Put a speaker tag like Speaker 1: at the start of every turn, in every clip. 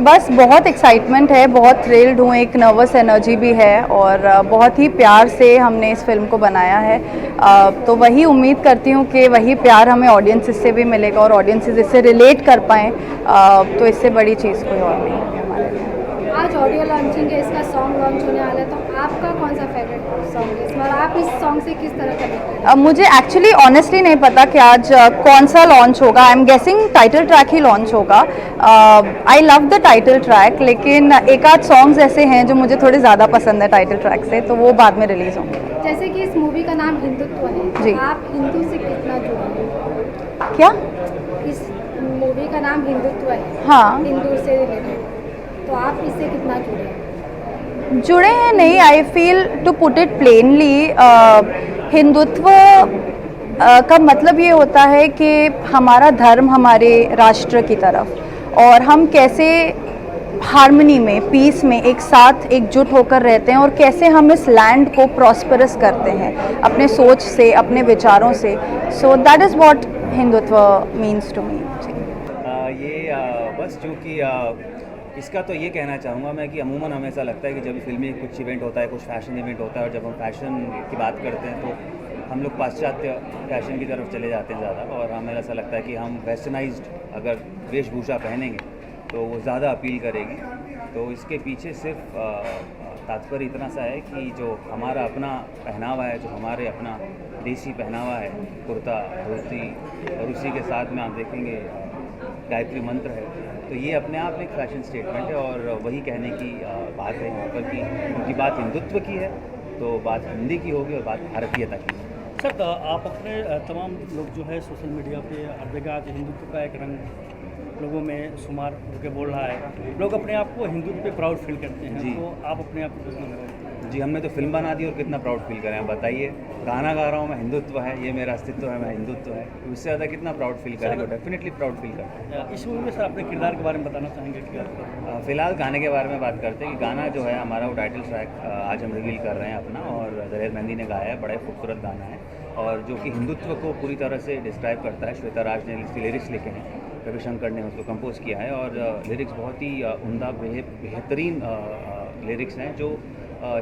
Speaker 1: बस बहुत एक्साइटमेंट है, बहुत थ्रिल्ड हूँ, एक नर्वस एनर्जी भी है और बहुत ही प्यार से हमने इस फिल्म को बनाया है। तो वही उम्मीद करती हूँ कि वही प्यार हमें ऑडियंसेस से भी मिलेगा और ऑडियंसेस इससे रिलेट कर पाएँ। तो इससे बड़ी चीज़ कोई और नहीं है हमारे लिए।
Speaker 2: आज ऑडियो लॉन्चिंग है, इसका सॉन्ग लॉन्च होने वाला है, तो आपका कौन सा फेवरेट सॉन्ग है इसमें और आप इस सॉन्ग से किस तरह कनेक्टेड हैं?
Speaker 1: मुझे एक्चुअली ऑनेस्टली नहीं पता कि आज कौन सा लॉन्च होगा। I am guessing title track ही लॉन्च होगा। I love the title track, लेकिन एक आध सॉन्ग्स ऐसे हैं जो मुझे थोड़े ज़्यादा पसंद है टाइटल ट्रैक से, तो वो बाद में रिलीज़ होंगे।
Speaker 2: जैसे कि इस मूवी का नाम हिंदुत्व है,
Speaker 1: जी।
Speaker 2: आप हिंदू से कितना जुड़े हैं?
Speaker 1: क्या?
Speaker 2: इस मूवी का नाम हिंदुत्व है,
Speaker 1: हाँ।
Speaker 2: हिंदू से रिलेटेड, तो आप इससे कितना जुड़े हैं?
Speaker 1: जुड़े हैं नहीं। I feel to put it plainly, Hindutva का मतलब ये होता है कि हमारा धर्म हमारे राष्ट्र की तरफ, और हम कैसे हार्मनी में, पीस में एक साथ एकजुट होकर रहते हैं और कैसे हम इस लैंड को प्रॉस्परस करते हैं अपने सोच से, अपने विचारों से। So that is what Hindutva means to me.
Speaker 3: बस चूँकि इसका तो ये कहना चाहूँगा मैं कि अमूमन हमें ऐसा लगता है कि जब फिल्मी कुछ इवेंट होता है, कुछ फैशन इवेंट होता है, और जब हम फैशन की बात करते हैं तो हम लोग पाश्चात्य फैशन की तरफ चले जाते हैं ज़्यादा, और हमें ऐसा लगता है कि हम वेस्टर्नाइज्ड अगर वेशभूषा पहनेंगे तो वो ज़्यादा अपील करेगी। तो इसके पीछे सिर्फ तात्पर्य इतना सा है कि जो हमारा अपना पहनावा है, जो हमारे अपना देसी पहनावा है, कुर्ता धोती, और उसी के साथ में आप देखेंगे गायत्री मंत्र है, तो ये अपने आप एक फैशन स्टेटमेंट है। और वही कहने की बात है यहाँ पर कि उनकी बात हिंदुत्व की है तो बात हिंदी की होगी और बात भारतीयता की।
Speaker 4: सर, आप अपने तमाम लोग जो है सोशल मीडिया पे हर जगह आज हिंदुत्व का एक रंग लोगों में शुमार होकर बोल रहा है, लोग अपने आप को हिंदुत्व पे प्राउड फील करते हैं।
Speaker 3: जी।
Speaker 4: तो आप अपने आप को कितना प्राउड?
Speaker 3: जी, हमने तो फिल्म बना दी और कितना प्राउड फील करें, आप बताइए। गाना गा रहा हूँ मैं, हिंदुत्व है, ये मेरा अस्तित्व है, मैं हिंदुत्व है, तो इससे ज़्यादा कितना प्राउड फील करेंगे? डेफिनेटली प्राउड फील करते हैं।
Speaker 4: इस मूवी में सर अपने किरदार के बारे में बताना चाहेंगे कि आप?
Speaker 3: फ़िलहाल गाने के बारे में बात करते हैं कि गाना जो है हमारा वो टाइटल ट्रैक आज हम रिवील कर रहे हैं अपना, और ज़हीर मेहंदी ने गाया है। बड़ा ही खूबसूरत गाना है और जो कि हिंदुत्व को पूरी तरह से डिस्क्राइब करता है। श्वेता राज ने इसके लिरिक्स लिखे हैं, रविशंकर ने उसको कंपोज किया है, और लिरिक्स बहुत ही उम्दा बेहतरीन लिरिक्स हैं जो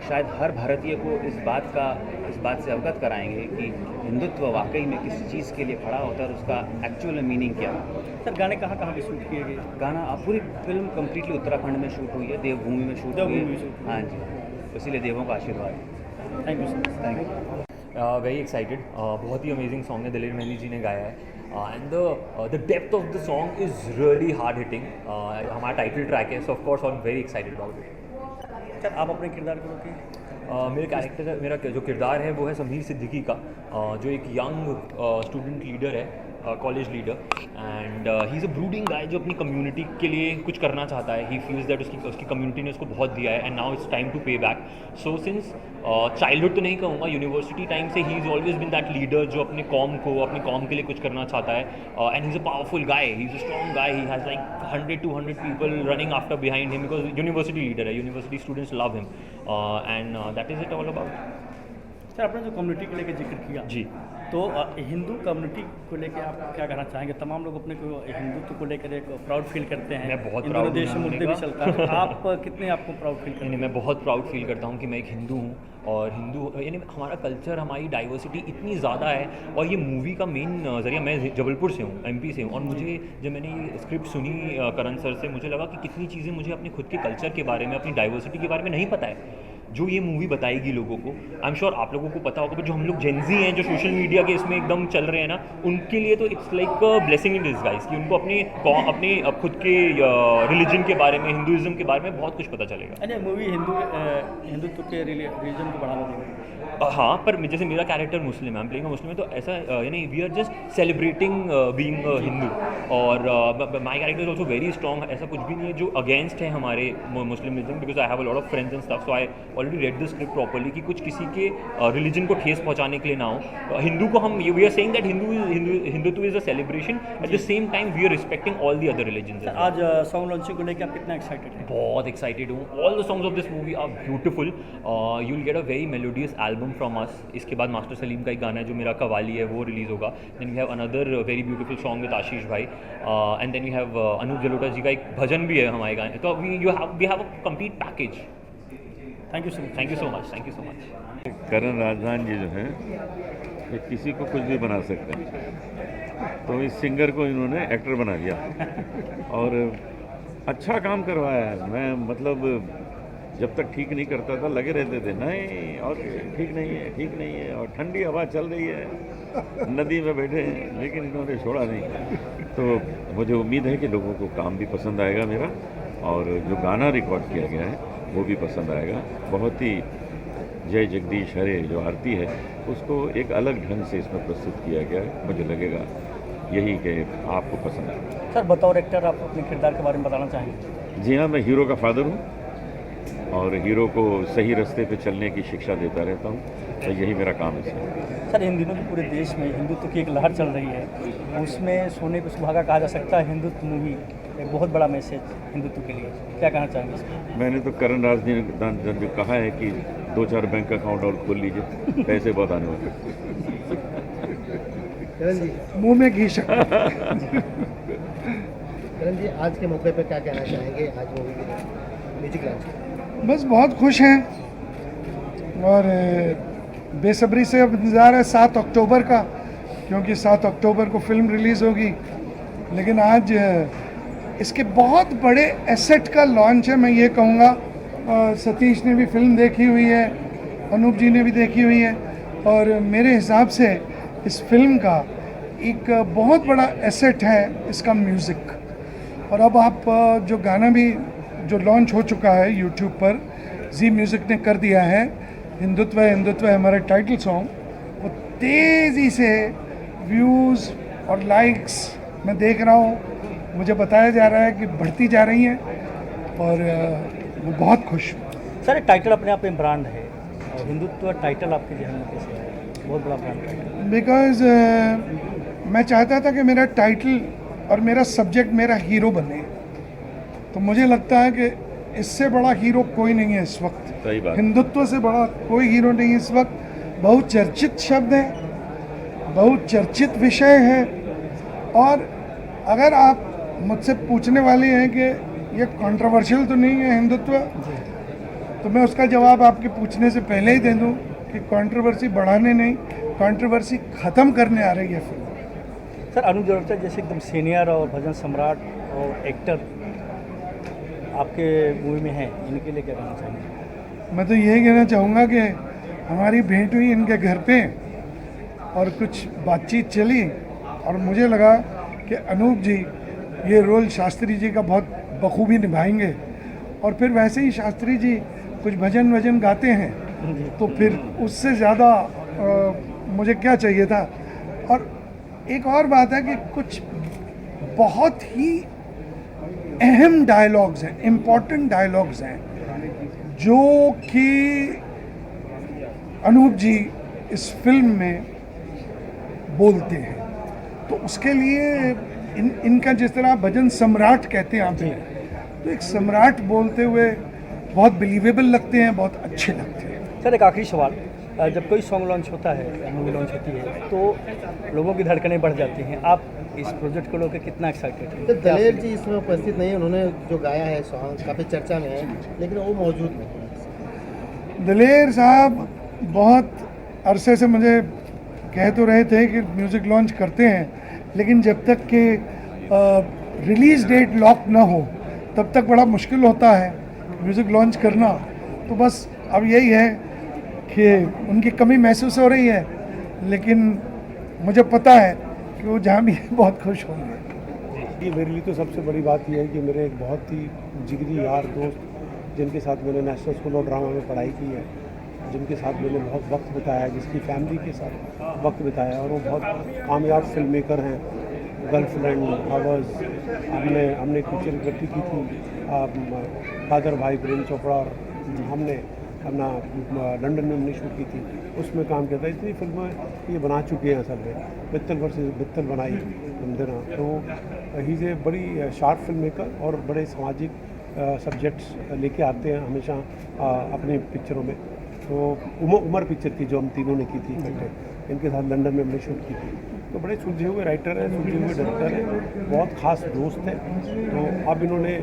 Speaker 3: शायद हर भारतीय को इस बात से अवगत कराएंगे कि हिंदुत्व वाकई में किस चीज़ के लिए खड़ा होता है और उसका एक्चुअल मीनिंग क्या है।
Speaker 4: सर, गाने कहाँ कहाँ पे शूट किए गए?
Speaker 3: गाना पूरी फिल्म कम्प्लीटली उत्तराखंड में शूट हुई है, देवभूमि में शूट हुई है। हाँ जी, तो इसीलिए देवों का आशीर्वाद।
Speaker 4: Thank you sir.
Speaker 3: Thank you.
Speaker 5: Very excited. बहुत ही अमेजिंग सॉन्ग है, दलेर मेहंदी जी ने गाया है, and the depth of the song is really hard hitting. हमारा टाइटल ट्रैक है, so of course I am very excited about it.
Speaker 4: Sir, आप अपने किरदार को रोके?
Speaker 5: मेरे कैरेक्टर, मेरा जो किरदार है वो है समीर सिद्दीकी का, जो एक यंग स्टूडेंट लीडर है, college leader, and he is a brooding guy जो अपनी कम्युनिटी के लिए कुछ करना चाहता है। ही फील्स दैट उसकी कम्युनिटी ने उसको बहुत दिया है, and now it's time to pay back. So since childhood तो नहीं कहूँगा, यूनिवर्सिटी टाइम से he is always been that leader जो अपनी कॉम के लिए कुछ करना चाहता है, and he is a powerful guy, he is a strong guy, he has like 100-200 people running after behind him because university leader है, university students love him, and that is it all about.
Speaker 4: Sir, आपने जो community को लेकर जिक्र किया
Speaker 5: जी,
Speaker 4: तो Hindu community को लेकर आप क्या कहना चाहेंगे? तमाम लोग अपने को हिंदुत्व को लेकर एक प्राउड फील करते हैं,
Speaker 5: मैं बहुत
Speaker 4: इन
Speaker 5: proud
Speaker 4: दोनों देश में
Speaker 5: हूँ
Speaker 4: मुद्दे भी
Speaker 5: होने का।
Speaker 4: चलता है, आप कितने आपको प्राउड फील करते हैं?
Speaker 5: नहीं, मैं बहुत प्राउड फील करता हूँ कि मैं एक हिंदू हूँ, और हिंदू यानी हमारा कल्चर, हमारी डाइवर्सिटी इतनी ज़्यादा है। और ये मूवी का मेन ज़रिया, मैं जबलपुर से हूँ, एमपी से हूँ, और मुझे जब मैंने ये स्क्रिप्ट सुनी करण सर से, मुझे लगा कि कितनी चीज़ें मुझे अपने खुद के कल्चर के बारे में, अपनी डाइवर्सिटी के बारे में नहीं पता है, जो ये मूवी बताएगी लोगों को। आई एम श्योर आप लोगों को पता होगा, बट जो हम लोग जेनजी हैं, जो सोशल मीडिया के इसमें एकदम चल रहे हैं ना, उनके लिए तो it's like blessing in disguise कि उनको अपने खुद के रिलीजन के बारे में, हिंदुज़म के बारे में बहुत कुछ पता चलेगा।
Speaker 4: अरे मूवी हिंदुत्व के रिलीजन को बढ़ावा देगी।
Speaker 5: हाँ, पर जैसे मेरा कैरेक्टर मुस्लिम है, आई एम प्लेइंग अ मुस्लिम है, तो ऐसा यानी we are just celebrating being Hindu, और my character is also very strong. ऐसा कुछ भी नहीं है जो अगेंस्ट है हमारे Muslimism, because I have a lot of friends and stuff, so I already read the script properly कि कुछ किसी के रिलीजन को ठेस पहुंचाने के लिए ना हो। हिंदू को हम we are saying that Hindutva is a celebration, at the same time we are respecting all the other religions.
Speaker 4: आज सॉन्ग लॉन्चिंग को लेकर आप कितना एक्साइटेड हैं?
Speaker 5: बहुत एक्साइटेड हूँ। All the songs of this movie are beautiful. You will get a very melodious album from us. इसके बाद मास्टर सलीम का एक गाना है जो मेरा कवाली है वो रिलीज़ होगा। Then we have another very beautiful song with Ashish भाई, and then we have Anup Jalota ji का एक भजन भी है हमारे गाने। तो we have a complete package.
Speaker 4: Thank you so much.
Speaker 5: Thank you so much, thank you so much.
Speaker 6: Karan Rajdan ji जो हैं ये किसी को कुछ भी बना सकते हैं, तो इस सिंगर को इन्होंने एक्टर बना दिया और अच्छा काम करवाया है। मैं मतलब जब तक ठीक नहीं करता था लगे रहते थे नहीं और ठीक नहीं है, ठीक नहीं है, और ठंडी हवा चल रही है, नदी में बैठे हैं, लेकिन इन्होंने छोड़ा नहीं। तो मुझे उम्मीद है कि लोगों को काम भी पसंद आएगा मेरा, और जो गाना रिकॉर्ड किया गया है वो भी पसंद आएगा। बहुत ही जय जगदीश हरे जो आरती है उसको एक अलग ढंग से इसमें प्रस्तुत किया गया है। मुझे लगेगा यही कि आपको पसंद आएगा।
Speaker 4: सर बतौर एक्टर आप अपने किरदार के बारे में बताना चाहेंगे?
Speaker 6: जी हाँ, मैं हीरो का फादर हूँ और हीरो को सही रास्ते पे चलने की शिक्षा देता रहता हूँ, तो यही मेरा काम है सर।
Speaker 4: सर इन दिनों भी पूरे देश में हिंदुत्व की एक लहर चल रही है, उसमें सोने पे सुहागा कहा जा सकता है। हिंदुत्व मूवी एक बहुत बड़ा मैसेज हिंदुत्व के लिए, क्या कहना चाहेंगे इसमें?
Speaker 6: मैंने तो करण राजदान जो कहा है कि 2-4 बैंक अकाउंट और खोल लीजिए, पैसे बहुत आने वाले।
Speaker 7: करण जी,
Speaker 8: मुंह में घी शक्कर।
Speaker 7: करण जी आज के मौके पर क्या कहना चाहेंगे? आज मूवी के म्यूजिक लॉन्च
Speaker 8: बस बहुत खुश हैं और बेसब्री से अब इंतज़ार है 7 अक्टूबर का, क्योंकि 7 अक्टूबर को फिल्म रिलीज़ होगी। लेकिन आज इसके बहुत बड़े एसेट का लॉन्च है, मैं ये कहूँगा। सतीश ने भी फिल्म देखी हुई है, अनूप जी ने भी देखी हुई है, और मेरे हिसाब से इस फिल्म का एक बहुत बड़ा एसेट है इसका म्यूज़िक। और अब आप जो गाना भी जो लॉन्च हो चुका है यूट्यूब पर, जी म्यूज़िक ने कर दिया है, हिंदुत्व है हिंदुत्व है हमारा टाइटल सॉन्ग, वो तेज़ी से व्यूज़ और लाइक्स मैं देख रहा हूँ, मुझे बताया जा रहा है कि बढ़ती जा रही हैं, और मैं बहुत खुश हूँ।
Speaker 4: सर टाइटल अपने आप में ब्रांड है, और हिंदुत्व टाइटल आपके जहन में कैसे है? बहुत बड़ा ब्रांड है।
Speaker 8: बिकॉज मैं चाहता था कि मेरा टाइटल और मेरा सब्जेक्ट मेरा हीरो बने, तो मुझे लगता है कि इससे बड़ा हीरो कोई नहीं है इस वक्त।
Speaker 6: सही बात।
Speaker 8: हिंदुत्व से बड़ा कोई हीरो नहीं है इस वक्त। बहुचर्चित शब्द है, बहुचर्चित विषय है, और अगर आप मुझसे पूछने वाले हैं कि ये कंट्रोवर्शियल तो नहीं है हिंदुत्व, तो मैं उसका जवाब आपके पूछने से पहले ही दे दूं कि कंट्रोवर्सी बढ़ाने नहीं, कंट्रोवर्सी ख़त्म करने आ रही है फिल्म।
Speaker 4: सर अनूप जलोटा जैसे एकदम सीनियर और भजन सम्राट और एक्टर आपके मूवी में हैं, इनके लिए क्या कहना चाहेंगे?
Speaker 8: मैं तो यही कहना चाहूँगा कि हमारी भेंट हुई इनके घर पे और कुछ बातचीत चली, और मुझे लगा कि अनूप जी ये रोल शास्त्री जी का बहुत बखूबी निभाएंगे, और फिर वैसे ही शास्त्री जी कुछ भजन वजन गाते हैं, तो फिर उससे ज़्यादा मुझे क्या चाहिए था। और एक और बात है कि कुछ बहुत ही अहम डायलॉग्स हैं, इम्पोर्टेंट डायलॉग्स हैं, जो कि अनूप जी इस फिल्म में बोलते हैं। तो उसके लिए इनका जिस तरह आप भजन सम्राट कहते हैं आपने, तो एक सम्राट बोलते हुए बहुत बिलीवेबल लगते हैं, बहुत अच्छे लगते हैं।
Speaker 4: सर एक आखिरी सवाल, जब कोई सॉन्ग लॉन्च होता है, मूवी लॉन्च होती है, तो लोगों की धड़कनें बढ़ जाती हैं। आप इस प्रोजेक्ट को लेकर कितना एक्साइटेड हैं?
Speaker 7: तो दलेर जी इसमें उपस्थित नहीं, उन्होंने जो गाया है सॉन्ग काफ़ी चर्चा में है, लेकिन वो मौजूद नहीं।
Speaker 8: दलेर साहब बहुत अरसे से मुझे कह तो रहे थे कि म्यूज़िक लॉन्च करते हैं, लेकिन जब तक कि रिलीज़ डेट लॉक ना हो तब तक बड़ा मुश्किल होता है म्यूज़िक लॉन्च करना। तो बस अब यही है कि उनकी कमी महसूस हो रही है, लेकिन मुझे पता है कि वो जहाँ भी है बहुत खुश होंगे।
Speaker 9: ये मेरे लिए तो सबसे बड़ी बात यह है कि मेरे एक बहुत ही जिगरी यार दोस्त, जिनके साथ मैंने नेशनल स्कूल ऑफ ड्रामा में पढ़ाई की है, जिनके साथ मैंने बहुत वक्त बिताया, जिसकी फैमिली के साथ वक्त बिताया, और वो बहुत कामयाब फिल्म मेकर हैं। गर्लफ्रेंड, आवर्स, हमने एक पिक्चर इकट्ठी की थी, कादर भाई, प्रेम चोपड़ा और हमने, अपना लंदन में हमने शूट की थी, उसमें काम किया था। इतनी फिल्में ये बना चुके हैं असल में। बित्तल वर्सेस बित्तल बनाई हमदना, तो ही इज़ ए बड़ी शार्प फिल्म मेकर और बड़े सामाजिक सब्जेक्ट्स लेके आते हैं हमेशा अपनी पिक्चरों में। तो उमर पिक्चर थी जो हम तीनों ने की थी इकट्ठे, इनके साथ लंदन में हमने शूट की थी। तो बड़े सुलझे हुए राइटर हैं, सुलझे हुए डायरेक्टर हैं, बहुत ख़ास दोस्त हैं। तो अब इन्होंने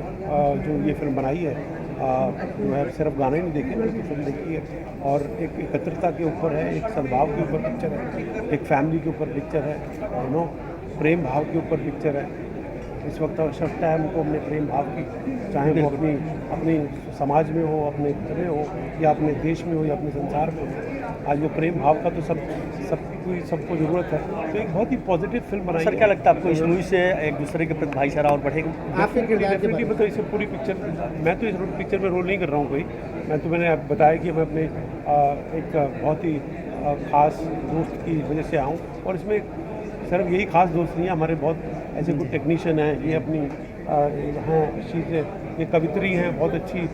Speaker 9: जो ये फिल्म बनाई है जो है सिर्फ गाने नहीं देखे बल्कि फिल्म देखी है, और एक एकत्रिता के ऊपर है, एक सद्भाव के ऊपर पिक्चर है, एक फैमिली के ऊपर पिक्चर है, प्रेम भाव के ऊपर पिक्चर है। इस वक्त आवश्यकता है हमको अपने प्रेम भाव की, चाहे वो अपनी समाज में हो, अपने घर में हो, या अपने देश में हो, या अपने संसार में हो। आज वो प्रेम भाव का तो सबको ज़रूरत है। तो एक बहुत ही पॉजिटिव फिल्म बनाई।
Speaker 4: सर क्या लगता है आपको इस मूवी से एक दूसरे के प्रति भाईचारा और बढ़ेगा?
Speaker 7: आपके किरदार के बारे में
Speaker 9: तो इसे पूरी पिक्चर, मैं तो इस पिक्चर में रोल नहीं कर रहा हूँ कोई। मैं तो मैंने बताया कि मैं अपने एक बहुत ही ख़ास दोस्त की वजह से आऊँ, और इसमें सिर्फ यही खास दोस्त नहीं है, हमारे बहुत ऐसे कुछ टेक्नीशियन हैं, ये अपनी हैं चीज़ें, ये कवित्री हैं, बहुत अच्छी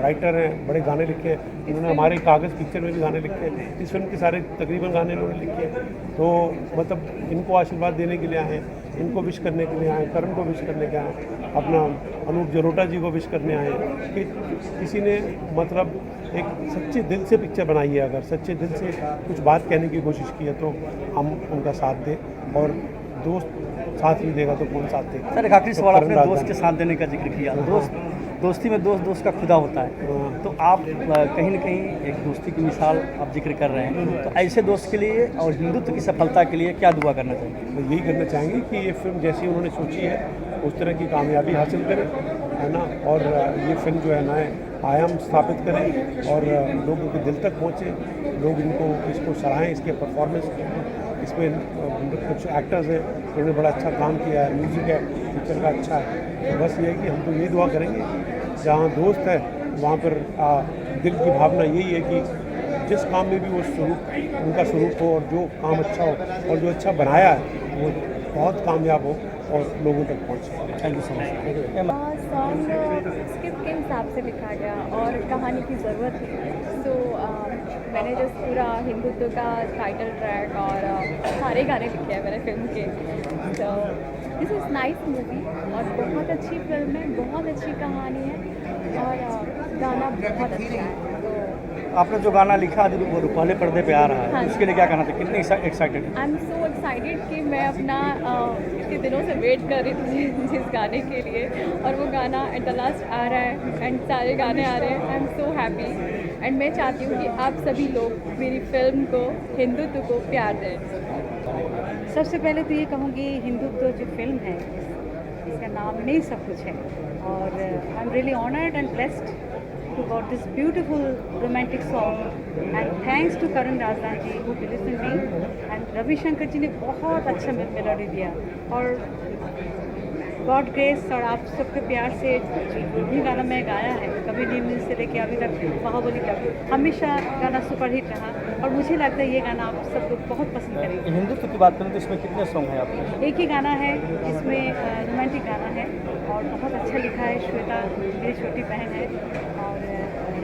Speaker 9: राइटर हैं, बड़े गाने लिखे हैं इन्होंने। हमारे कागज़ पिक्चर में भी गाने लिखे हैं, इस फिल्म के सारे तकरीबन गाने इन्होंने लिखे हैं। तो मतलब इनको आशीर्वाद देने के लिए आए हैं, इनको विश करने के लिए आए, करण को विश करने के आए, अपना अनूप जलोटा जी को विश करने आए हैं कि किसी ने मतलब एक सच्चे दिल से पिक्चर बनाई है। अगर सच्चे दिल से कुछ बात कहने की कोशिश की है तो हम उनका साथ दें, और दोस्त साथ नहीं देगा तो कौन साथ देगा।
Speaker 4: सर एक आखिरी सवाल, आपने दोस्त के साथ देने का जिक्र किया, दोस्ती में दोस्त का खुदा होता है, तो आप कहीं ना कहीं एक दोस्ती की मिसाल आप जिक्र कर रहे हैं, तो ऐसे दोस्त के लिए और हिंदुत्व की सफलता के लिए क्या दुआ करना चाहिए?
Speaker 9: तो यही करना चाहेंगे कि ये फिल्म जैसी उन्होंने सोची है उस तरह की कामयाबी हासिल करें, है ना, और ये फिल्म जो है नए आयाम स्थापित करें और लोगों के दिल तक पहुँचे, लोग इसको सराहें, इसके परफॉर्मेंस। इसमें कुछ एक्टर्स हैं उन्होंने बड़ा अच्छा काम किया है, म्यूज़िक है पिक्चर का अच्छा है। तो बस ये है कि हम तो यही दुआ करेंगे, जहाँ दोस्त है वहाँ पर दिल की भावना यही है कि जिस काम में भी वो उनका स्वरूप हो, और जो काम अच्छा हो और जो अच्छा बनाया है वो बहुत कामयाब हो और लोगों तक पहुँचे।
Speaker 4: Thank you so much.
Speaker 10: Song script के हिसाब से लिखा गया और कहानी की ज़रूरत थी, तो मैंने जस्ट पूरा हिंदुत्व का टाइटल ट्रैक और सारे गाने लिखे हैं मैंने फिल्म के। तो दिस इज़ नाइस मूवी और बहुत अच्छी फिल्म है, बहुत अच्छी कहानी है और गाना बहुत अच्छा है। तो
Speaker 4: आपने जो गाना लिखा वो पहले पर्दे पे आ रहा है,
Speaker 10: हाँ।
Speaker 4: उसके लिए क्या कहना चाहिए? कितने excited?
Speaker 10: I am so excited कि मैं अपना इतने दिनों से वेट कर रही थी जिस गाने के लिए, और वो गाना एट द लास्ट आ रहा है एंड सारे गाने आ रहे हैं। I am so happy and मैं चाहती हूँ कि आप सभी लोग मेरी फिल्म को, हिंदुत्व को प्यार दें।
Speaker 11: सबसे पहले तो ये कहूँगी हिंदुत्व जो फिल्म है इसका नाम में ही सब कुछ है, और I am really honoured and blessed to got this beautiful romantic song, and thanks to Karan Rajdan ji who listened me, and Ravi Shankar ji ने बहुत अच्छा मेलोडी दिया, और गॉड ग्रेस और आप सबके प्यार से जो भी गाना मैं गाया है, कभी नींद से लेके अभी तक बाहुबली तक, हमेशा गाना सुपरहिट रहा, और मुझे लगता है ये गाना आप सब लोग बहुत पसंद करेंगे।
Speaker 4: हिंदुत्व की बात करें तो इसमें कितने सॉन्ग हैं आपके?
Speaker 11: एक ही गाना है इसमें, रोमांटिक गाना है और बहुत अच्छा लिखा है। श्वेता मेरी छोटी बहन है और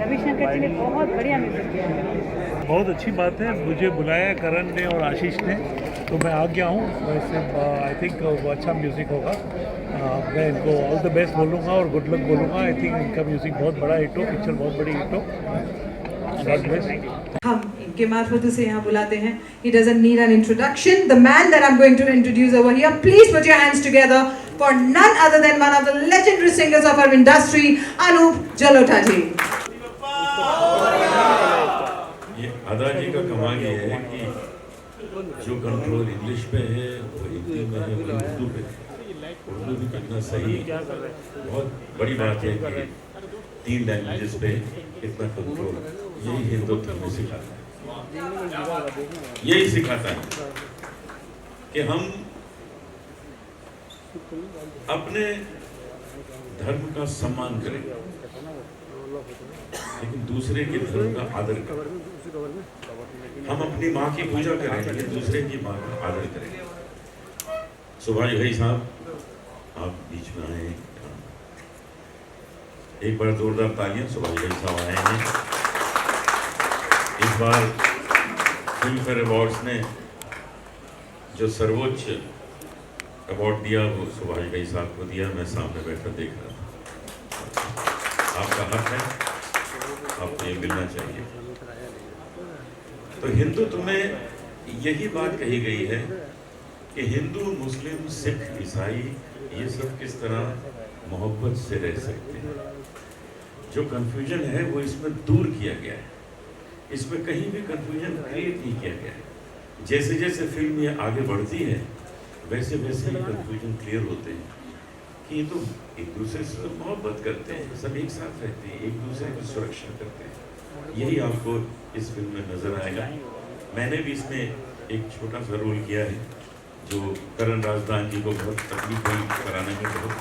Speaker 11: रविशंकर जी ने बहुत बढ़िया म्यूज़िक किया है।
Speaker 12: बहुत अच्छी बात है, मुझे बुलाया करण ने और आशीष ने, तो मैं आ गया हूँ। वैसे आई थिंक वो अच्छा म्यूज़िक होगा। मैं इनको ऑल द बेस्ट बोलूँगा और गुड लक बोलूँगा। आई थिंक इनका म्यूज़िक बहुत बड़ा हिट हो, पिक्चर बहुत बड़ी हिट हो। God bless.
Speaker 13: हम इनके मार्फत से यहाँ बुलाते हैं। He doesn't need an introduction. The man that I'm going to introduce over here, please put your hands together for none other than one of the legendary singers of our industry, Anup Jalota ji.
Speaker 6: ये अदा जी का कमाल ये है कि जो control English पे है वो हिंदी में है, वो उर्दू पे है। उर्दू भी कितना सही, बहुत बड़ी बात है कि 3 लैंग्वेजेस पे इतना कंट्रोल, यही हिंदुत्व में सिखाता है। यही सिखाता है कि हम अपने धर्म का सम्मान करें, लेकिन दूसरे के धर्म का आदर करें। हम अपनी माँ की पूजा करें, लेकिन दूसरे की माँ का आदर करें। सुभाष भाई साहब, आप बीच में आए हैं, एक बार जोरदार तालियां। सुभाष भाई साहब आए हैं। इस बार फिल्म फेयर अवार्ड्स ने जो सर्वोच्च अवार्ड दिया वो सुभाष भाई साहब को दिया। मैं सामने बैठा देख रहा था। आपका हक है, आपको ये मिलना चाहिए। तो हिंदुत्व में यही बात कही गई है कि हिंदू, मुस्लिम, सिख, ईसाई ये सब किस तरह मोहब्बत से रह सकते हैं। जो कन्फ्यूजन है वो इसमें दूर किया गया है, इसमें कहीं भी कन्फ्यूजन क्रिएट नहीं किया गया है। जैसे जैसे फिल्म ये आगे बढ़ती है वैसे वैसे ही कन्फ्यूजन क्लियर होते हैं कि ये तो एक दूसरे से मोहब्बत करते हैं, सब एक साथ रहते हैं, एक दूसरे की सुरक्षा करते हैं। यही आपको इस फिल्म में नज़र आएगा। मैंने भी इसमें एक छोटा सा रोल किया है जो करण राजदान जी को बहुत तकलीफ हुई कराने में, बहुत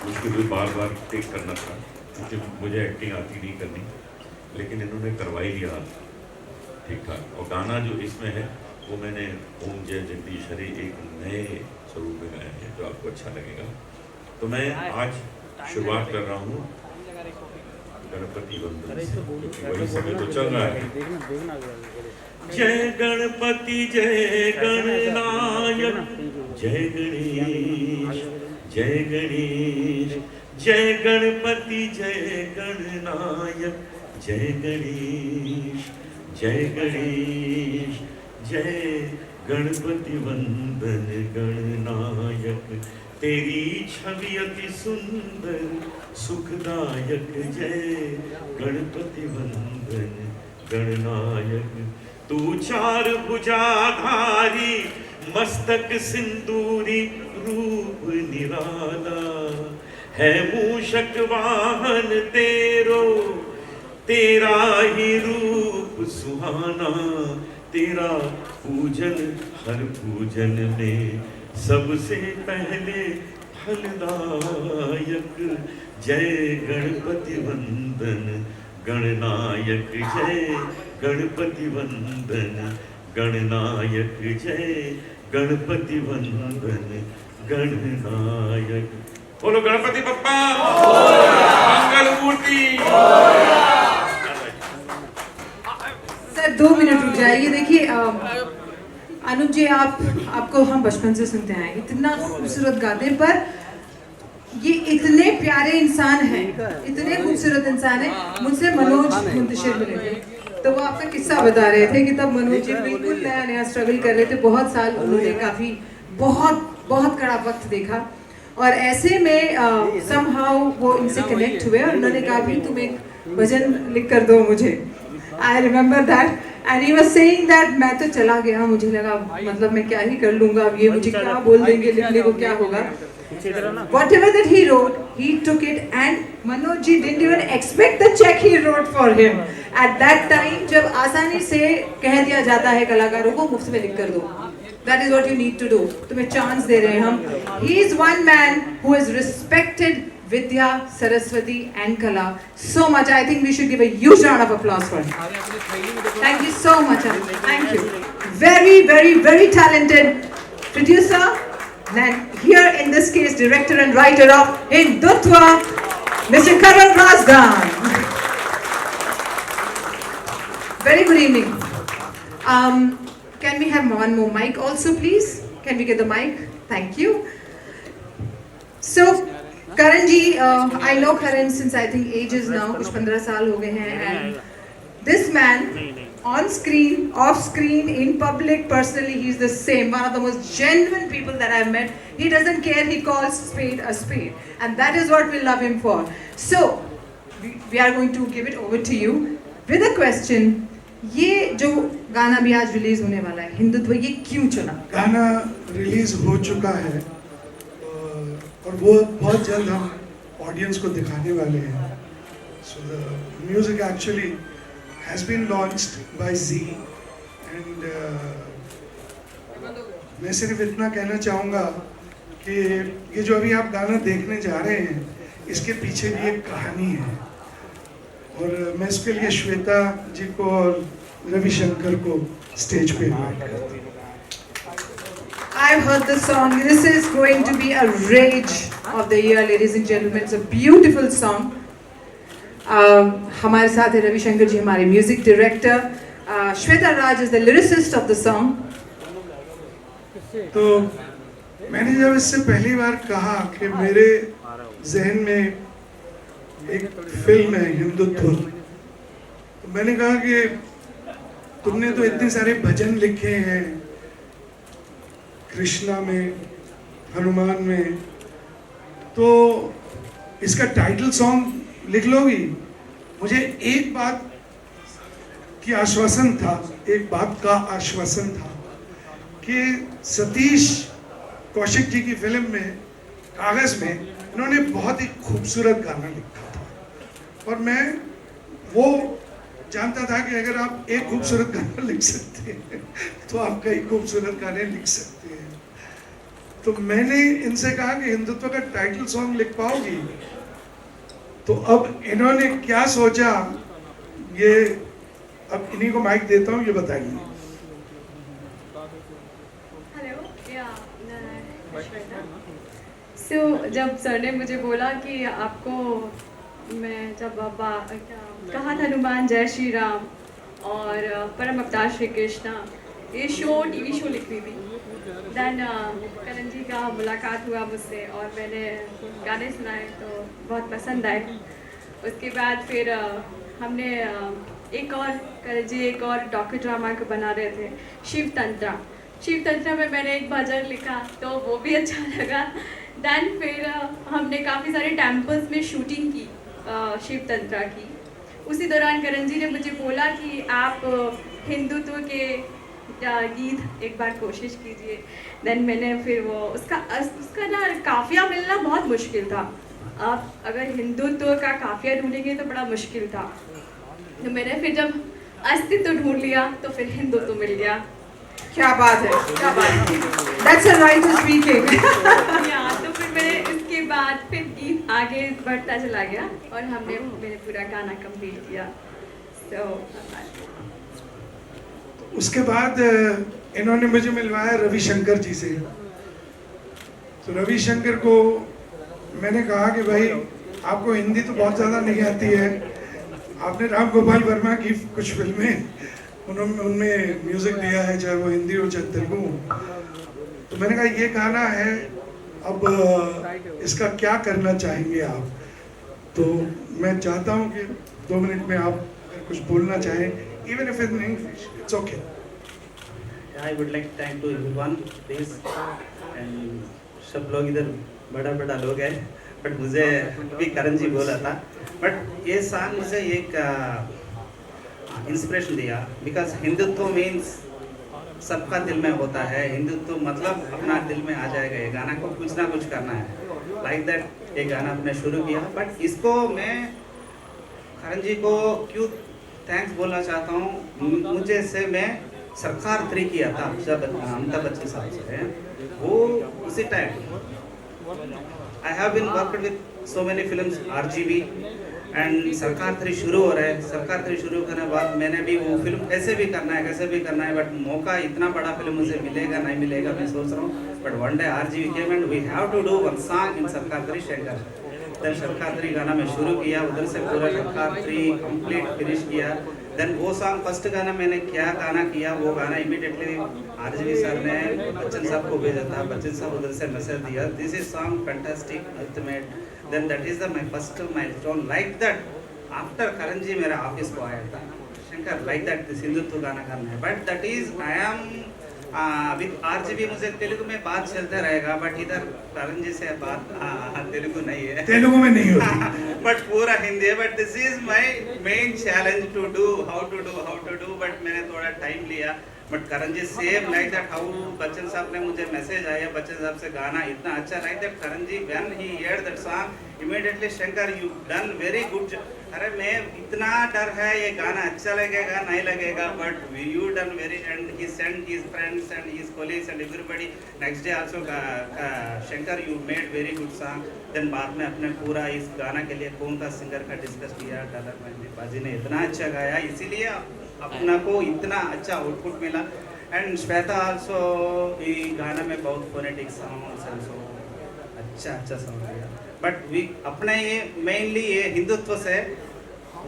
Speaker 6: मुश्किल हुई, बार बार टेक करना था क्योंकि मुझे एक्टिंग आती नहीं करनी, लेकिन इन्होंने करवाई लिया ठीक ठाक। और गाना जो इसमें है वो मैंने ओम जय जगदीश हरि एक नए स्वरूप में गाया है जो आपको अच्छा लगेगा। तो मैं आज शुरुआत कर रहा हूँ गणपति वंदन से, क्योंकि वही समय तो चल रहा है। जय गणपति जय गणनायक जय गणेश जय गणेश, जय गणपति जय गणनायक जय गणेश जय गणेश, जय गणपति वंदन गणनायक, तेरी छवि अति सुंदर सुखदायक, जय गणपति वंदन गणनायक। तू चार भुजाधारी मस्तक सिंदूरी रूप निराला, है मूषक वाहन तेरो तेरा ही रूप सुहाना, तेरा पूजन हर पूजन में सबसे पहले फलदायक, जय गणपति वंदन गणनायक, जय गणपति वंदन गणनायक, जय गणपति वंदन गणनायक। बोलो गणपति बप्पा मंगल मूर्ति।
Speaker 13: सर 2 मिनट रुक जाइए। देखिए अनुज जी, आपको हम बचपन से सुनते हैं, इतना खूबसूरत गाते, पर ये इतने प्यारे इंसान हैं, इतने खूबसूरत इंसान हैं। मुझसे मनोज मुंतशिर मिले थे तो वो आपका किस्सा बता रहे थे कि तब मनोज जी बिल्कुल नया नया स्ट्रगल कर रहे थे, बहुत साल उन्होंने काफ़ी बहुत कड़ा वक्त देखा, और ऐसे में somehow वो इनसे कनेक्ट हुए और उन्होंने कहा भी तुम एक भजन लिख कर दो मुझे। I remember that and he was saying that मैं तो चला गया, मुझे लगा मतलब मैं क्या ही कर लूँगा, अब ये मुझे क्या बोल देंगे, लिखने को क्या होगा। Whatever that he wrote, he took it and Manoj ji didn't even expect the check he wrote for him. At that time जब आसानी से कह दिया जाता है कलाकारों को मुफ्त में लिख कर दो, that is what you need to do, तुम्हें चांस दे रहे हैं हम। He is one man who is respected Vidya, Saraswati and Kala so much. I think we should give a huge round of applause for him. Thank you so much. Thank you. Very talented producer and here in this case director and writer of Hindutva, Mr. Karan Razdan. Very good evening. Can we have one more mic also please? Can we get the mic? Thank you. So Karan ji, I know Karan since I think ages now, कुछ 15 साल हो गए हैं, and this man on screen, off screen, in public, personally, he's the same. One of the most genuine people that I've met. He doesn't care. He calls spade a spade, and that is what we love him for. So we are going to give it over to you with a question. ये जो गाना भी आज release होने वाला है हिंदुत्व, ये क्यों चुना?
Speaker 8: गाना रिलीज हो चुका है और वो बहुत जल्द हम ऑडियंस को दिखाने वाले हैं। So the music actually has been launched by Zee and मैं सिर्फ इतना कहना चाहूँगा कि ये जो अभी आप गाना देखने जा रहे हैं इसके पीछे भी एक कहानी है, और मैं इसके लिए श्वेता जी को और रविशंकर को स्टेज पे इनवाइट करती हूँ।
Speaker 13: I've heard the song. This is going to be a rage of the year, ladies and gentlemen. It's a beautiful song. हमारे साथ है रविशंकर जी, हमारे music director. Shweta Raj is the lyricist of the song.
Speaker 8: तो मैंने जब इससे पहली बार कहा कि मेरे जहन में एक फिल्म है हिंदुत्व, तो मैंने कहा कि तुमने तो इतने सारे भजन लिखे हैं, कृष्णा में, हनुमान में, तो इसका टाइटल सॉन्ग लिख लोगी? मुझे एक बात की आश्वासन था, एक बात का आश्वासन था कि सतीश कौशिक जी की फिल्म में कागज में इन्होंने बहुत ही खूबसूरत गाना लिखा था, और मैं वो जानता था कि अगर आप एक खूबसूरत गाना लिख सकते हैं तो आप कई खूबसूरत गाने लिख सकते हैं. तो मैंने इनसे कहा कि हिंदुत्व का टाइटल सॉन्ग लिख पाओगी? तो अब इन्होंने क्या सोचा, ये अब इन्हीं को माइक देता हूँ, ये बताइए.
Speaker 10: सो जब सर ने मुझे बोला कि आपको, मैं जब कहा था हनुमान, जय श्री राम और परम अवतार श्री कृष्णा, ये शो टीवी शो लिख रही थी. देन करण जी का मुलाकात हुआ मुझसे और मैंने गाने सुनाए तो बहुत पसंद आए. उसके बाद फिर हमने एक और, करण जी एक और डॉक्यू ड्रामा को बना रहे थे, शिव तंत्रा. शिव तंत्रा में मैंने एक भजन लिखा तो वो भी अच्छा लगा. देन फिर हमने काफ़ी सारे टेम्पल्स में शूटिंग की शिव तंत्रा की. उसी दौरान करण जी ने मुझे बोला कि आप हिंदुत्व के गीत एक बार कोशिश कीजिए. देन मैंने फिर वो उसका ना काफिया मिलना बहुत मुश्किल था. आप अगर हिंदुत्व का काफिया ढूंढेंगे तो बड़ा मुश्किल था. तो मैंने फिर जब अस्तित्व ढूंढ लिया तो फिर हिंदुत्व मिल गया.
Speaker 13: क्या बात है, क्या बात है. That's a right to speaking.
Speaker 10: तो फिर मैंने इसके बाद फिर गीत आगे बढ़ता चला गया और मैंने पूरा गाना कंप्लीट किया.
Speaker 8: उसके बाद इन्होंने मुझे मिलवाया रविशंकर जी से. तो रविशंकर को मैंने कहा कि भाई आपको हिंदी तो बहुत ज़्यादा नहीं आती है, आपने राम गोपाल वर्मा की कुछ फिल्में उनमें म्यूज़िक दिया है, चाहे वो हिंदी हो चाहे तेलुगु. तो मैंने कहा ये गाना है, अब इसका क्या करना चाहेंगे आप? तो मैं चाहता हूँ कि 2 मिनट में आप कुछ बोलना चाहें, even if in English, it's okay.
Speaker 14: I would like to thank to everyone, please. And सब लोग इधर बड़ा लोग हैं, बट मुझे भी करण जी बोला था, बट ये सॉन्ग मुझे एक इंस्पिरेशन दिया. बिकॉज हिंदुत्व मीन्स सबका दिल में होता है. हिंदुत्व मतलब अपना दिल में आ जाएगा. ये गाना को कुछ ना कुछ करना है, लाइक दैट ये गाना हमने शुरू किया. बट इसको मैं करण जी को क्यों थैंक्स बोलना चाहता हूँ. मुझे से मैं सरकार 3 किया था अमिताभ बच्चन साहब से, वो उसी time I have been worked with so many films, RGB and Sarkar 3 शुरू हो रहा है. सरकार 3 शुरू करने के बाद मैंने भी वो फिल्म कैसे भी करना है, बट मौका इतना बड़ा फिल्म मुझे मिलेगा नहीं मिलेगा मैं सोच रहा हूँ. But one day RGB came and we have to do one song in Sarkar 3 Shankar. Then सरकार 3 गाना मैं शुरू किया, उधर से पूरा सरकार 3 कंप्लीट फिनिश किया. देन वो सॉन्ग फर्स्ट गाना मैंने क्या गाना किया, वो गाना इमीडिएटली RGB सर ने बच्चन साहब को भेजा था. बच्चन साहब उधर से मैसेज दिया, this is song fantastic ultimate. Then that is the my first milestone. Like that after Karan ji मेरे ऑफिस को आया था, Shankar like that this Hindutva गाना करना है. But that is I am with RGB मुझे तेलुगु में बात चलता रहेगा, बट इधर करण जी से बात तेलुगु नहीं है,
Speaker 8: तेलुगु में नहीं होती
Speaker 14: बट पूरा हिंदी है. But this is my main challenge to do how to do. But मैंने थोड़ा टाइम लिया. But Karan ji same like that how Bachchan साहब ने मुझे मैसेज आया बच्चन साहब से, गाना इतना अच्छा like that Karan ji when he heard that song immediately Shankar you done very good. अरे मैं इतना डर है ये गाना अच्छा लगेगा नहीं लगेगा, but you done very. And he send his friends and his colleagues and everybody. Next day also Shankar you made very good song. Then बाद में अपने पूरा इस गाना के लिए कौन सा सिंगर का डिस्कस किया. डॉलर मैंने बाजी ने इतना अच्छा गाया, इसीलिए अपना को इतना अच्छा आउटपुट मिला. एंड श्वेता आल्सो ये गाना में बहुत फोनेटिक साउंड्स आल्सो अच्छा साउंड दिया. बट वी अपने ये मेनली ये हिंदुत्व से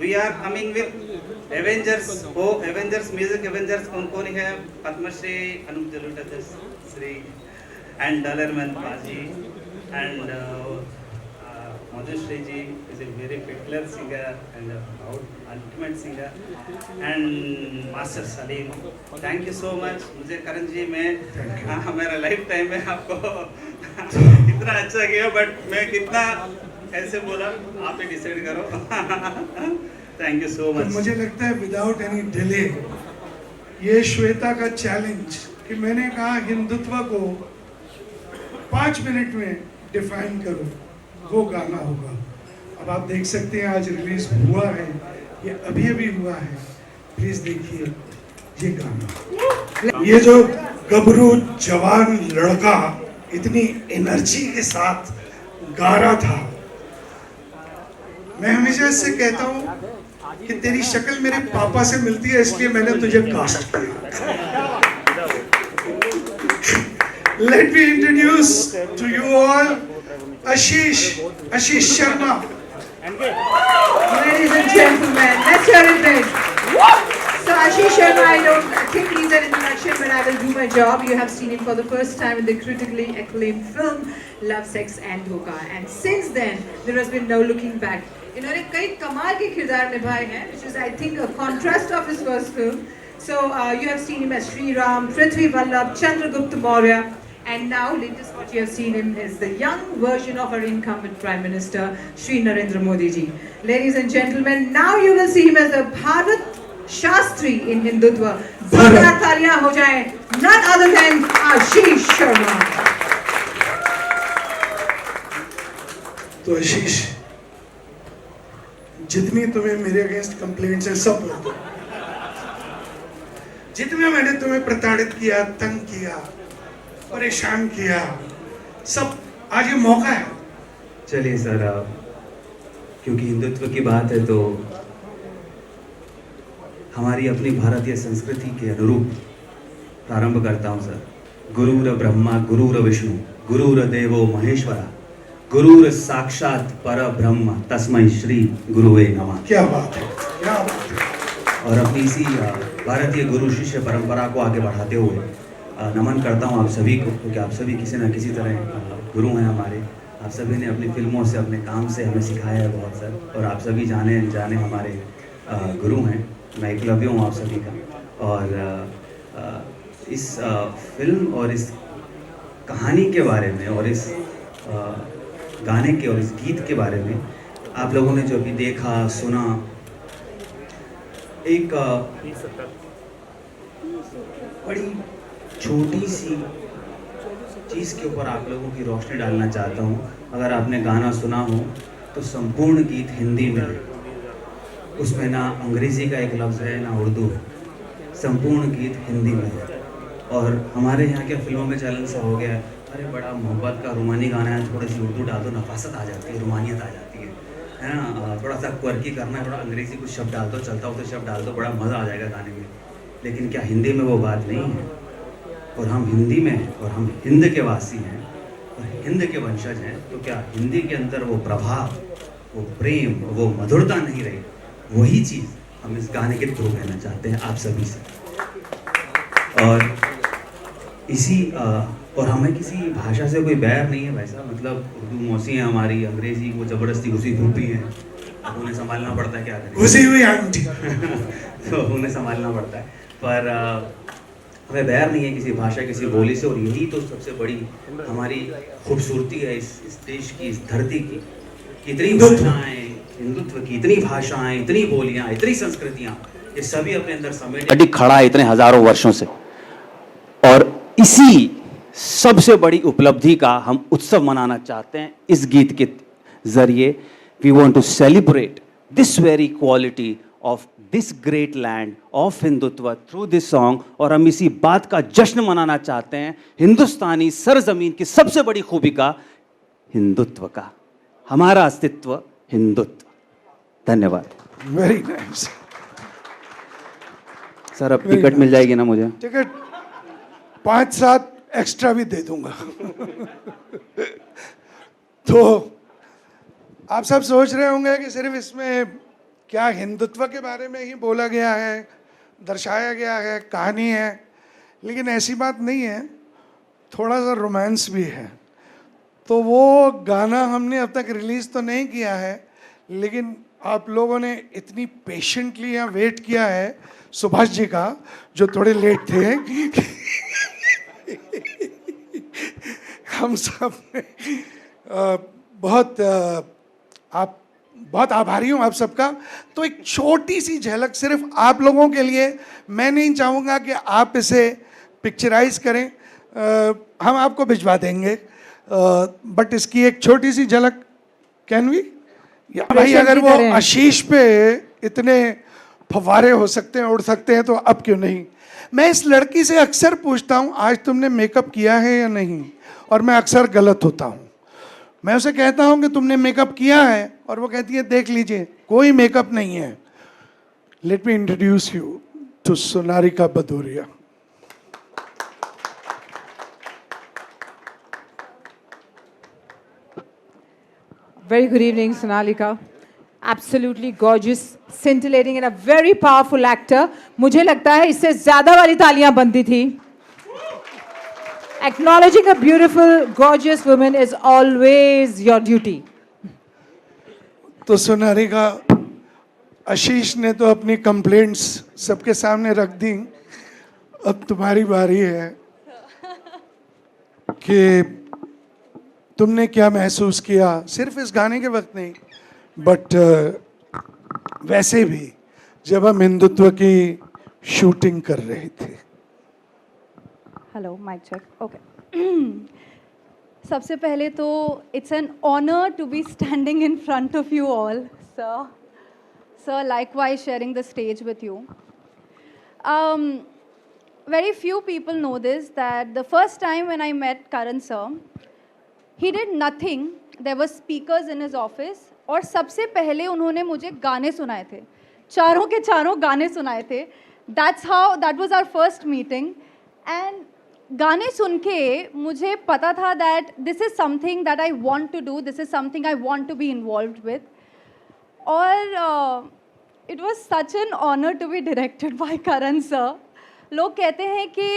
Speaker 14: we are coming with avengers. वो एवेंजर्स म्यूजिक एवेंजर्स कौन कौन है? पद्मश्री अनूप जलोटा श्री एंड डॉलरमैन पाजी and Madhushree ji is a very peculiar singer and ultimate singer and Master Salim. Thank you so much. मुझे करण जी मैं मेरा लाइफ टाइम में आपको इतना अच्छा किया, बट मैं कितना ऐसे बोला आप ही डिसाइड करो। Thank you so much.
Speaker 8: मुझे लगता है विदाउट एनी डिले ये श्वेता का चैलेंज कि मैंने कहा हिंदुत्व को 5 मिनट में डिफाइन करो, वो गाना होगा। अब आप देख सकते हैं आज रिलीज हुआ है, ये अभी अभी हुआ है, प्लीज देखिए ये गाना। ये जो गबरू जवान लड़का इतनी एनर्जी के साथ गा रहा था, मैं हमेशा इससे कहता हूँ कि तेरी शक्ल मेरे पापा से मिलती है, इसलिए मैंने तुझे कास्ट किया। Let me introduce to you all Ashish Sharma.
Speaker 13: Ladies and gentlemen, let's hear it big. So Ashish Sharma, I don't think needs an introduction, but I will do my job. You have seen him for the first time in the critically acclaimed film Love, Sex and Dhoka, and since then there has been no looking back. इन्होंने कई कमाल के किरदार निभाए हैं, which is I think a contrast of his first film. So you have seen him as Sri Ram, Prithvi Vallabh, Chandragupta Maurya, and now latest what you have seen him is the young version of our incumbent Prime Minister Shri Narendra Modi ji. Ladies and gentlemen, now you will see him as the Bharat Shastri in Hindutva. जोरदार तालियां हो जाएं, none other than Ashish Sharma.
Speaker 8: तो आशीष, जितनी तुम्हें मेरे against complaints हैं सब बोल दो। जितने मैंने तुम्हें प्रताड़ित किया, तंग किया, परेशान किया, सब आज ये मौका है।
Speaker 3: चलिए सर, क्योंकि हिंदुत्व की बात है तो हमारी अपनी भारतीय संस्कृति के अनुरूप प्रारंभ करता हूँ सर। गुरुर ब्रह्मा गुरुर विष्णु गुरुर देवो महेश्वरा गुरुर साक्षात पर ब्रह्म तस्मै श्री गुरुवे नमः।
Speaker 8: क्या बात है, क्या बात है।
Speaker 3: और अपनी इसी भारतीय गुरु शिष्य परंपरा को आगे बढ़ाते हुए नमन करता हूँ आप सभी को, क्योंकि आप सभी किसी न किसी तरह गुरु हैं हमारे। आप सभी ने अपनी फिल्मों से, अपने काम से हमें सिखाया है बहुत सर, और आप सभी जाने अनजाने हमारे गुरु हैं। मैं एकलव्य हूँ आप सभी का। और इस फिल्म और इस कहानी के बारे में और इस गाने के और इस गीत के बारे में आप लोगों ने जो अभी देखा सुना, एक बड़ी छोटी सी चीज़ के ऊपर आप लोगों की रोशनी डालना चाहता हूँ। अगर आपने गाना सुना हो तो संपूर्ण गीत हिंदी में है, उसमें ना अंग्रेज़ी का एक लफ्ज़ है ना उर्दू है, संपूर्ण गीत हिंदी में है। और हमारे यहाँ के फिल्मों में चलन सा हो गया है, अरे बड़ा मोहब्बत का रोमानी गाना है, थोड़ी सी उर्दू डाल दो, नफासत आ जाती है, रोमानियत आ जाती है ना। थोड़ा सा क्वर्की करना है, थोड़ा अंग्रेज़ी कुछ शब्द डाल दो, चलता हो तो शब्द डाल दो, बड़ा मज़ा आ जाएगा गाने में। लेकिन क्या हिंदी में वो बात नहीं है? और हम हिंदी में हैं और हम हिंद के वासी हैं और हिंद के वंशज हैं, तो क्या हिंदी के अंदर वो प्रभाव, वो प्रेम, वो मधुरता नहीं रही? वही चीज़ हम इस गाने के थ्रू कहना चाहते हैं आप सभी से। और इसी और हमें किसी भाषा से कोई बैर नहीं है वैसा, मतलब उर्दू मौसी है हमारी, अंग्रेज़ी वो ज़बरदस्ती घुसी धूपी है, अब उन्हें संभालना पड़ता है, क्या करें,
Speaker 8: घुसी हुई आंटी
Speaker 3: तो उन्हें संभालना पड़ता है। पर हमें बैर नहीं है किसी भाषा, किसी बोली से, और यही तो सबसे बड़ी हमारी खूबसूरती है इस देश की, इस धरती की। इतनी भाषाएँ, हिंदुत्व की इतनी भाषाएँ, इतनी बोलियाँ, इतनी संस्कृतियाँ, ये सभी अपने अंदर समेट खड़ा है इतने हज़ारों वर्षों से। और इसी सबसे बड़ी उपलब्धि का हम उत्सव मनाना चाहते हैं इस गीत के जरिए। We want to celebrate this very quality of this great land of Hindutva through this song. और हम इसी बात का जश्न मनाना चाहते हैं हिंदुस्तानी सरजमीन की सबसे बड़ी खूबी का, हिंदुत्व का। हमारा अस्तित्व हिंदुत्व। धन्यवाद।
Speaker 8: Very nice.
Speaker 3: सर अब टिकट मिल जाएगी ना मुझे?
Speaker 8: टिकट 5-7 एक्स्ट्रा भी दे दूंगा। तो आप सब सोच रहे होंगे कि सिर्फ इसमें क्या हिंदुत्व के बारे में ही बोला गया है, दर्शाया गया है, कहानी है, लेकिन ऐसी बात नहीं है, थोड़ा सा रोमांस भी है। तो वो गाना हमने अब तक रिलीज़ तो नहीं किया है, लेकिन आप लोगों ने इतनी पेशेंटली यहाँ वेट किया है सुभाष जी का, जो थोड़े लेट थे। हम सब आप बहुत आभारी हूँ आप सबका। तो एक छोटी सी झलक सिर्फ आप लोगों के लिए, मैं नहीं चाहूँगा कि आप इसे पिक्चराइज करें, हम आपको भिजवा देंगे, बट इसकी एक छोटी सी झलक कैन वी? या भाई अगर वो आशीष पे इतने फव्वारे हो सकते हैं, उड़ सकते हैं, तो अब क्यों नहीं? मैं इस लड़की से अक्सर पूछता हूँ आज तुमने मेकअप किया है या नहीं, और मैं अक्सर गलत होता हूँ। मैं उसे कहता हूँ कि तुमने मेकअप किया है, और वो कहती है देख लीजिए कोई मेकअप नहीं है। Let me introduce you to Sonarika Bhadoria.
Speaker 15: Very good evening, Sonalika. Absolutely gorgeous, scintillating and a very powerful actor. मुझे लगता है इससे ज़्यादा वाली तालियां बनती थी. Acknowledging a beautiful, gorgeous woman is always your duty.
Speaker 8: तो सोनारिका, आशीष ने तो अपनी कंप्लेंट्स सबके सामने रख दी, अब तुम्हारी बारी है कि तुमने क्या महसूस किया, सिर्फ इस गाने के वक्त नहीं, बट वैसे भी जब हम हिंदुत्व की शूटिंग कर रहे थे।
Speaker 1: Hello, mike check, okay. सबसे पहले तो it's an honour to be standing in front of you all, sir likewise sharing the stage with you. Very few people know this, that the first time when I met Karan sir, he did nothing. There were speakers in his office, और सबसे पहले उन्होंने मुझे गाने सुनाए थे, चारों के चारों गाने सुनाए थे। That was our first meeting, and गाने सुन के मुझे पता था that this is something that I want to do, this is something I want to be involved with, और it was such an honor to be directed by Karan sir. लोग कहते हैं कि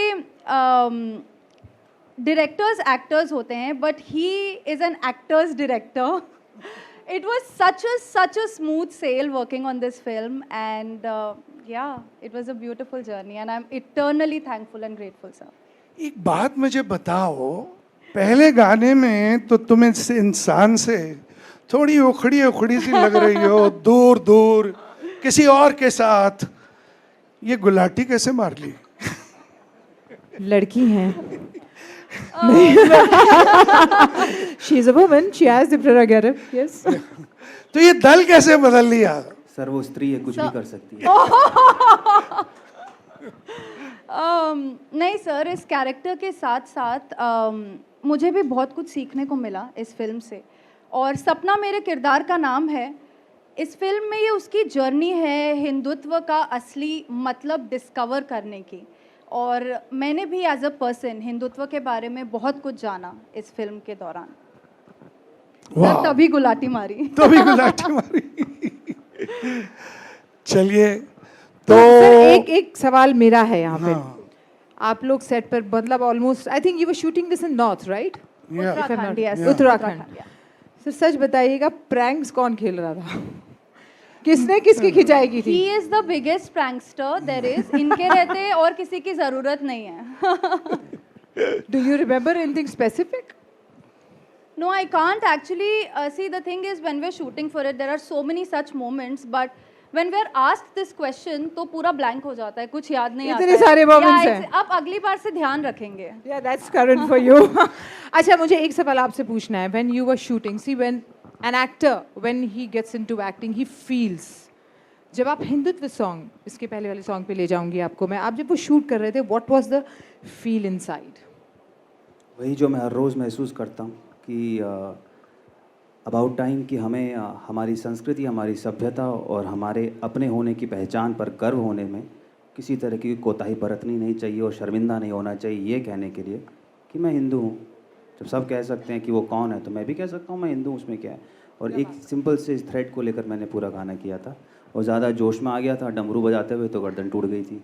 Speaker 1: directors actors होते हैं, but he is an actor's director. It was such a smooth sail working on this film, and yeah, it was a beautiful journey, and I'm eternally thankful and grateful, sir.
Speaker 8: एक बात मुझे बताओ, पहले गाने में तो तुम इस इंसान से थोड़ी उखड़ी सी लग रही हो, दूर दूर किसी और के साथ, ये गुलाटी कैसे मार ली?
Speaker 15: लड़की हैं। She is a woman. She has the prerogative. Yes.
Speaker 8: तो ये दल कैसे बदल लिया?
Speaker 3: सर वो स्त्री है, कुछ भी कर सकती है।
Speaker 1: नहीं सर, इस कैरेक्टर के साथ साथ मुझे भी बहुत कुछ सीखने को मिला इस फिल्म से, और सपना मेरे किरदार का नाम है। इस फिल्म में ये उसकी जर्नी है हिंदुत्व का असली मतलब डिस्कवर करने की, और मैंने भी एज अ पर्सन हिंदुत्व के बारे में बहुत कुछ जाना इस फिल्म के दौरान। तभी गुलाटी मारी।
Speaker 8: चलिए, तो
Speaker 15: एक सवाल मेरा है यहाँ पे। आप लोग सेट पर, मतलब almost I think you were shooting this in north, right? Uttarakhand. तो सच बताइएगा, प्रैंक्स कौन खेल रहा था? किसने किसकी खिंचाई की थी?
Speaker 1: He is the biggest prankster there is. इनके रहते और किसी की ज़रूरत नहीं है।
Speaker 15: Do you remember anything specific?
Speaker 1: No, I can't actually. See, the thing is, when we're shooting for it, there are so many such moments, but when we're asked this question, तो पूरा blank हो जाता है, कुछ याद नहीं आता है।
Speaker 15: इतने सारे moments हैं।
Speaker 1: अब अगली बार से ध्यान रखेंगे।
Speaker 15: Yeah, that's current for you. अच्छा, मुझे एक सवाल आपसे पूछना है। When you were shooting, see, when an actor, when he gets into acting, he feels. जब आप हिंदुत्व सॉन्ग, इसके पहले वाले सॉन्ग पे ले जाऊंगी आपको मैं, आप जब वो शूट कर रहे थे, what was the feel inside?
Speaker 3: वही जो मैं हर रोज़ महसूस करता हूँ कि अबाउट टाइम कि हमें हमारी संस्कृति, हमारी सभ्यता और हमारे अपने होने की पहचान पर गर्व होने में किसी तरह की कोताही बरतनी नहीं चाहिए और शर्मिंदा नहीं होना चाहिए ये कहने के लिए कि मैं हिंदू हूँ। जब सब कह सकते हैं कि वो कौन है, तो मैं भी कह सकता हूँ मैं हिंदू हूँ, उसमें क्या है। और एक सिंपल से थ्रेड को लेकर मैंने पूरा गाना किया था और ज़्यादा जोश में आ गया था डमरू बजाते हुए तो गर्दन टूट गई थी।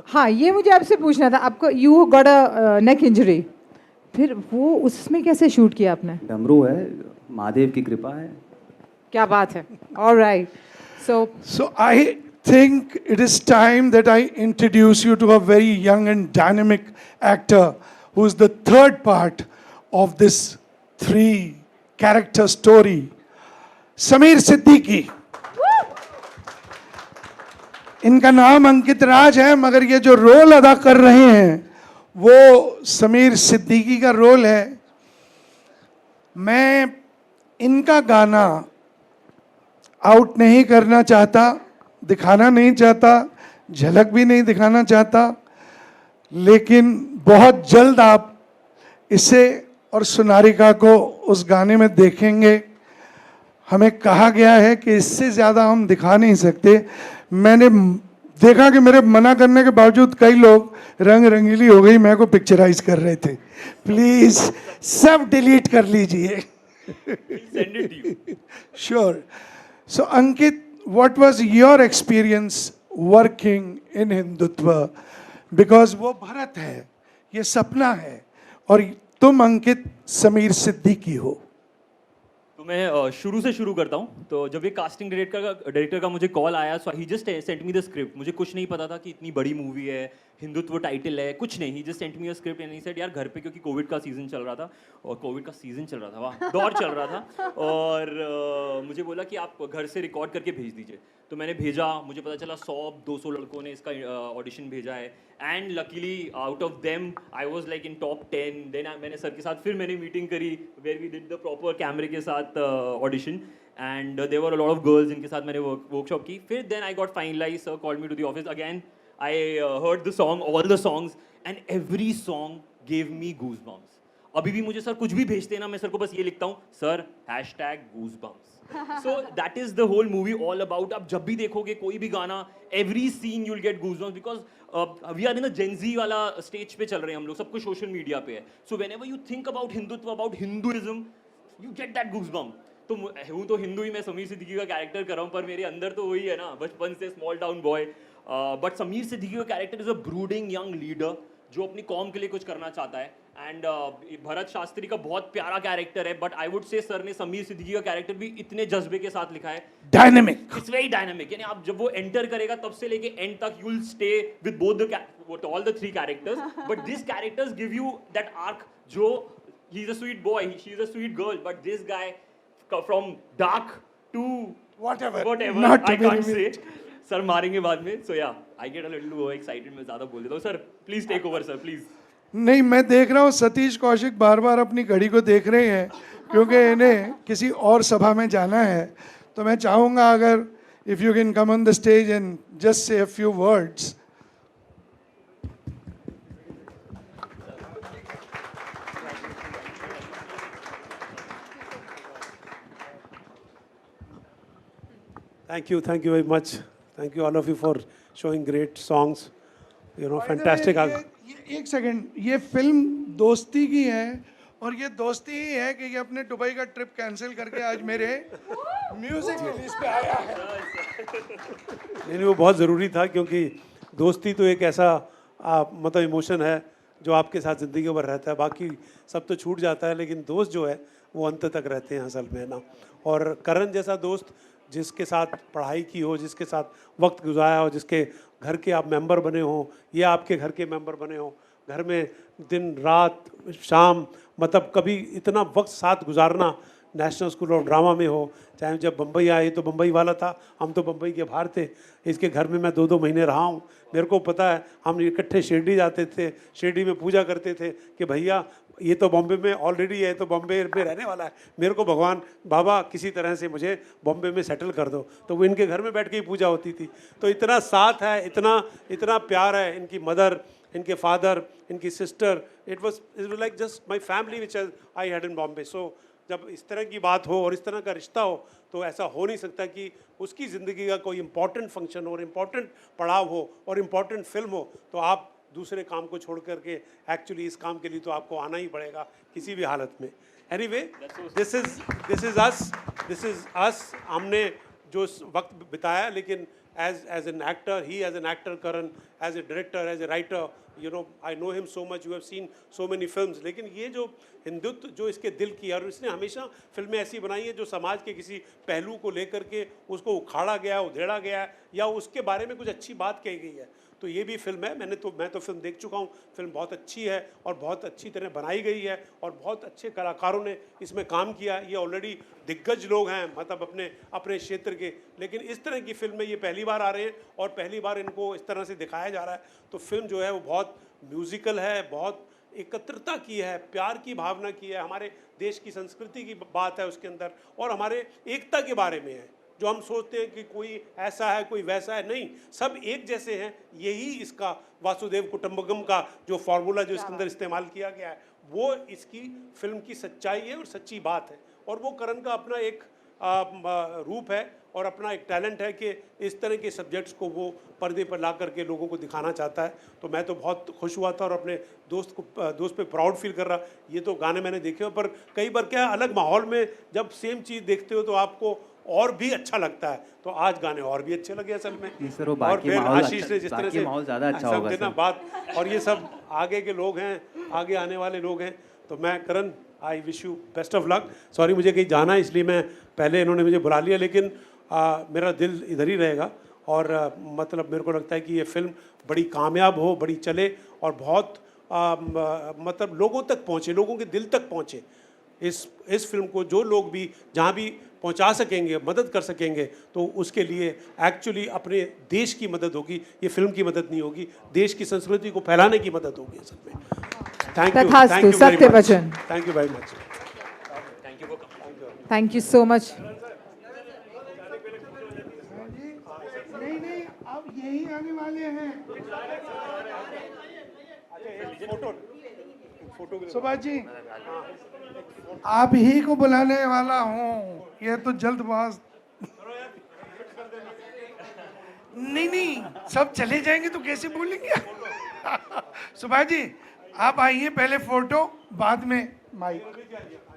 Speaker 15: हाँ, ये मुझे आपसे पूछना था, आपको you got a neck injury, फिर वो उसमें कैसे शूट किया आपने?
Speaker 3: डमरू है, महादेव की कृपा है।
Speaker 15: क्या बात है। Alright,
Speaker 8: So I think it is time that I introduce you to a very young and dynamic actor who is the third part of this 3-character story, Sameer Siddiqui. इनका नाम अंकित राज है, मगर ये जो रोल अदा कर रहे हैं वो समीर सिद्दीकी का रोल है। मैं इनका गाना आउट नहीं करना चाहता, दिखाना नहीं चाहता, झलक भी नहीं दिखाना चाहता, लेकिन बहुत जल्द आप इसे और सोनारिका को उस गाने में देखेंगे। हमें कहा गया है कि इससे ज़्यादा हम दिखा नहीं सकते। मैंने देखा कि मेरे मना करने के बावजूद कई लोग रंग रंगीली हो गई मैं को पिक्चराइज कर रहे थे। प्लीज़ सब डिलीट कर लीजिए। Sure. So Ankit, what was your experience working in Hindutva? Because वो भरत है, ये सपना है, और तुम अंकित समीर सिद्दीकी हो।
Speaker 5: तो मैं शुरू से शुरू करता हूँ। तो जब ये कास्टिंग डायरेक्टर का मुझे कॉल आया, so he just sent me the script. मुझे कुछ नहीं पता था कि इतनी बड़ी मूवी है, हिंदुत्व टाइटल है, कुछ नहीं। He just sent me a script and he said यार घर पे, क्योंकि कोविड का सीजन चल रहा था, और कोविड का सीजन चल रहा था, वाह, दौर चल रहा था, और मुझे बोला कि आप घर से रिकॉर्ड करके भेज दीजिए। तो मैंने भेजा, मुझे पता चला 100-200 लड़कों ने इसका ऑडिशन भेजा है, and luckily out of them I was like in top 10। Then मैंने सर के साथ फिर मैंने मीटिंग करी where we did the proper कैमरे के साथ audition, and there were a lot of girls जिनके साथ मैंने वर्कशॉप की। फिर then I got finalize, sir called me to the office again, I heard the song, all the songs, and every song gave me goosebumps. अभी भी मुझे sir कुछ भी भेजते हैं ना, मैं सर को बस ये लिखता हूँ, sir #goosebumps. So that is the whole movie all about. आप जब भी देखोगे कोई भी गाना, every scene you'll get goosebumps because we are in a Gen Z वाला stage पे चल रहे हैं हम लोग, सब कुछ सोशल मीडिया पे है. So whenever you think about Hindutva, about Hinduism, you get that goosebump. तो हूँ तो हिंदू ही, मैं समीर सिद्दीकी का कैरेक्टर कर रहा हूँ, पर मेरे अंदर तो वही है ना, बचपन से small town boy. But Sameer Siddiqui का character is a brooding young leader जो अपनी कौम के लिए कुछ करना चाहता है। एंड भरत शास्त्री का बहुत प्यारा कैरेक्टर है, but I would say sir ने समीर सिद्दीकी का कैरेक्टर भी इतने जज्बे के साथ लिखा है।
Speaker 8: Dynamic,
Speaker 5: it's very dynamic. यानी आप जब वो एंटर करेगा तब से लेके एंड तक you will stay with both the all the 3 characters, but this characters give you that arc जो he is a sweet boy, she is a sweet girl, but this guy from dark to whatever I can't say. सर मारेंगे बाद में, so yeah, I get a little excited, मैं ज़्यादा बोल देता हूँ। Sir please take over sir, please.
Speaker 8: नहीं, मैं देख रहा हूँ सतीश कौशिक बार बार अपनी घड़ी को देख रहे हैं क्योंकि इन्हें किसी और सभा में जाना है। तो मैं चाहूँगा अगर if you can come on the stage and just say a few words.
Speaker 9: Thank you very much. Thank you all of you for showing great songs. You know, fantastic.
Speaker 8: ये एक सेकंड, ये फिल्म दोस्ती की है और ये दोस्ती ही है कि ये अपने दुबई का ट्रिप कैंसिल करके आज मेरे म्यूजिक रिलीज पे आया है।
Speaker 9: नहीं, वो बहुत ज़रूरी था क्योंकि दोस्ती तो एक ऐसा मतलब इमोशन है जो आपके साथ ज़िंदगी भर रहता है। बाकी सब तो छूट जाता है, लेकिन दोस्त जो है वो अंत तक रहते हैं असल में ना। और करण जैसा दोस्त जिसके साथ पढ़ाई की हो, जिसके साथ वक्त गुजारा हो, जिसके घर के आप मेंबर बने हो, ये आपके घर के मेंबर बने हो, घर में दिन रात शाम मतलब कभी इतना वक्त साथ गुजारना नेशनल स्कूल ऑफ ड्रामा में हो, चाहे जब बम्बई आए तो बम्बई वाला था, हम तो बम्बई के बाहर थे, इसके घर में मैं 2-2 महीने रहा हूँ। मेरे को पता है, हम इकट्ठे शिरडी जाते थे, शिरडी में पूजा करते थे कि भैया ये तो बॉम्बे में ऑलरेडी है, तो बॉम्बे में रहने वाला है, मेरे को भगवान बाबा किसी तरह से मुझे बॉम्बे में सेटल कर दो। तो वो इनके घर में बैठ के ही पूजा होती थी। तो इतना साथ है, इतना प्यार है, इनकी मदर, इनके फादर, इनकी sister, it was like just my family which I had in Bombay. So जब इस तरह की बात हो और इस तरह का रिश्ता हो तो ऐसा हो नहीं सकता कि उसकी ज़िंदगी का कोई इम्पॉर्टेंट फंक्शन हो और इम्पॉर्टेंट पड़ाव हो और इम्पॉर्टेंट फिल्म हो तो आप दूसरे काम को छोड़ करके एक्चुअली इस काम के लिए तो आपको आना ही पड़ेगा किसी भी हालत में। एनीवे दिस इज अस हमने जो वक्त बिताया, लेकिन as an actor, he as an actor, Karan as a director, as a writer, you know, I know him so much, you have seen so many films. लेकिन ये जो हिंदुत्व जो इसके दिल की है, और इसने हमेशा फिल्में ऐसी बनाई हैं जो समाज के किसी पहलू को लेकर के उसको उखाड़ा गया, उधेड़ा गया है, या उसके बारे में कुछ अच्छी बात कही गई है। तो ये भी फिल्म है, मैं तो फिल्म देख चुका हूँ। फिल्म बहुत अच्छी है और बहुत अच्छी तरह बनाई गई है और बहुत अच्छे कलाकारों ने इसमें काम किया। ये ऑलरेडी दिग्गज लोग हैं, मतलब अपने क्षेत्र के, लेकिन इस तरह की फिल्म में ये पहली बार आ रहे हैं और पहली बार इनको इस तरह से दिखाया जा रहा है। तो फिल्म जो है वो बहुत म्यूज़िकल है, बहुत एकत्रता की है, प्यार की भावना की है, हमारे देश की संस्कृति की बात है उसके अंदर, और हमारे एकता के बारे में है। जो हम सोचते हैं कि कोई ऐसा है कोई वैसा है, नहीं, सब एक जैसे हैं। यही इसका वासुदेव कुटुंबकम का जो फार्मूला जो इसके अंदर इस्तेमाल किया गया है, वो इसकी फिल्म की सच्चाई है और सच्ची बात है। और वो करण का अपना एक रूप है और अपना एक टैलेंट है कि इस तरह के सब्जेक्ट्स को वो पर्दे पर ला करके लोगों को दिखाना चाहता है। तो मैं तो बहुत खुश हुआ था और अपने दोस्त पे प्राउड फील कर रहा। ये तो गाने मैंने देखे हो, पर कई बार क्या अलग माहौल में जब सेम चीज़ देखते हो तो आपको और भी अच्छा लगता है। तो आज गाने और भी अच्छे लगे असल में।
Speaker 3: सर, वो
Speaker 9: और
Speaker 3: बाकी
Speaker 9: फिर
Speaker 3: माहौल
Speaker 9: आशीष ने जिस तरह से
Speaker 3: माहौल ज़्यादा अच्छा होगा
Speaker 9: ना बात, और ये सब आगे के लोग हैं, आगे आने वाले लोग हैं। तो मैं Karan, I wish you best of luck. Sorry मुझे कहीं जाना है इसलिए मैं पहले इन्होंने मुझे बुला लिया, लेकिन मेरा दिल इधर ही रहेगा। और मतलब मेरे को लगता है कि ये फिल्म बड़ी कामयाब हो, बड़ी चले और बहुत मतलब लोगों तक पहुँचे, लोगों के दिल तक पहुँचे। इस फिल्म को जो लोग भी जहाँ भी पहुँचा सकेंगे, मदद कर सकेंगे, तो उसके लिए एक्चुअली अपने देश की मदद होगी। ये फिल्म की मदद नहीं होगी, देश की संस्कृति को फैलाने की मदद होगी असल में। Thank you
Speaker 15: Satyavachan.
Speaker 9: Thank you very much.
Speaker 15: Thank you so much.
Speaker 8: नहीं, अब यही आने वाले हैं। सुभाष जी, आप ही को बुलाने वाला हूँ, ये तो जल्दबाज। नहीं, सब चले जाएंगे तो कैसे बोलेंगे। सुभाष जी आप आइए, पहले फोटो बाद में माइक।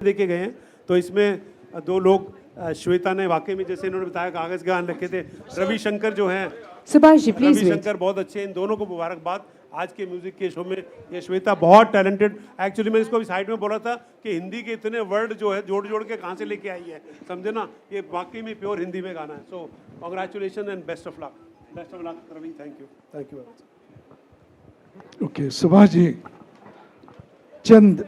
Speaker 9: देखे गए हैं तो इसमें दो लोग, श्वेता ने वाकई में जैसे इन्होंने बताया कागज गान रखे थे। रविशंकर जो हैं,
Speaker 15: सुभाष जी प्लीज
Speaker 9: रविशंकर बहुत अच्छे हैं। इन दोनों को मुबारकबाद आज के म्यूजिक के शो में। ये श्वेता बहुत टैलेंटेड, एक्चुअली मैं इसको अभी साइड में बोला था कि हिंदी के इतने वर्ड जो है जोड़ के कहाँ से लेके आई है, समझे ना। ये वाकई में प्योर हिंदी में गाना है। So congratulation and best of luck. Best of luck Ravi, thank you.
Speaker 8: Okay Subhash ji, चंद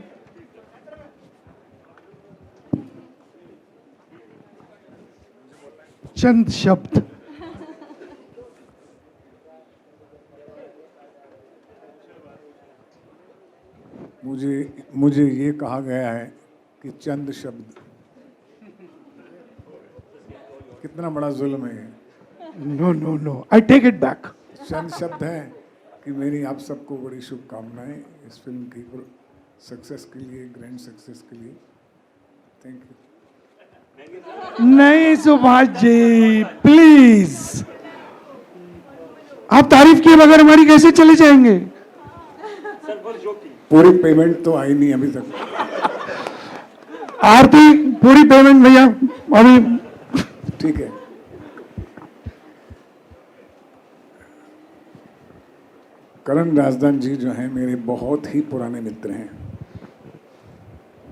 Speaker 8: शब्द।
Speaker 16: मुझे ये कहा गया है कि चंद शब्द, कितना बड़ा जुल्म है।
Speaker 8: No, I take it back.
Speaker 16: चंद शब्द हैं कि मेरी आप सबको बड़ी शुभकामनाएं इस फिल्म की सक्सेस के लिए, ग्रैंड सक्सेस के लिए। Thank you.
Speaker 8: नहीं सुभाष जी प्लीज, आप तारीफ किए बगैर हमारी कैसे चले जाएंगे।
Speaker 16: पूरी पेमेंट तो आई नहीं अभी तक।
Speaker 8: आरती पूरी पेमेंट भैया अभी।
Speaker 16: ठीक है। करण राजदान जी जो हैं मेरे बहुत ही पुराने मित्र हैं।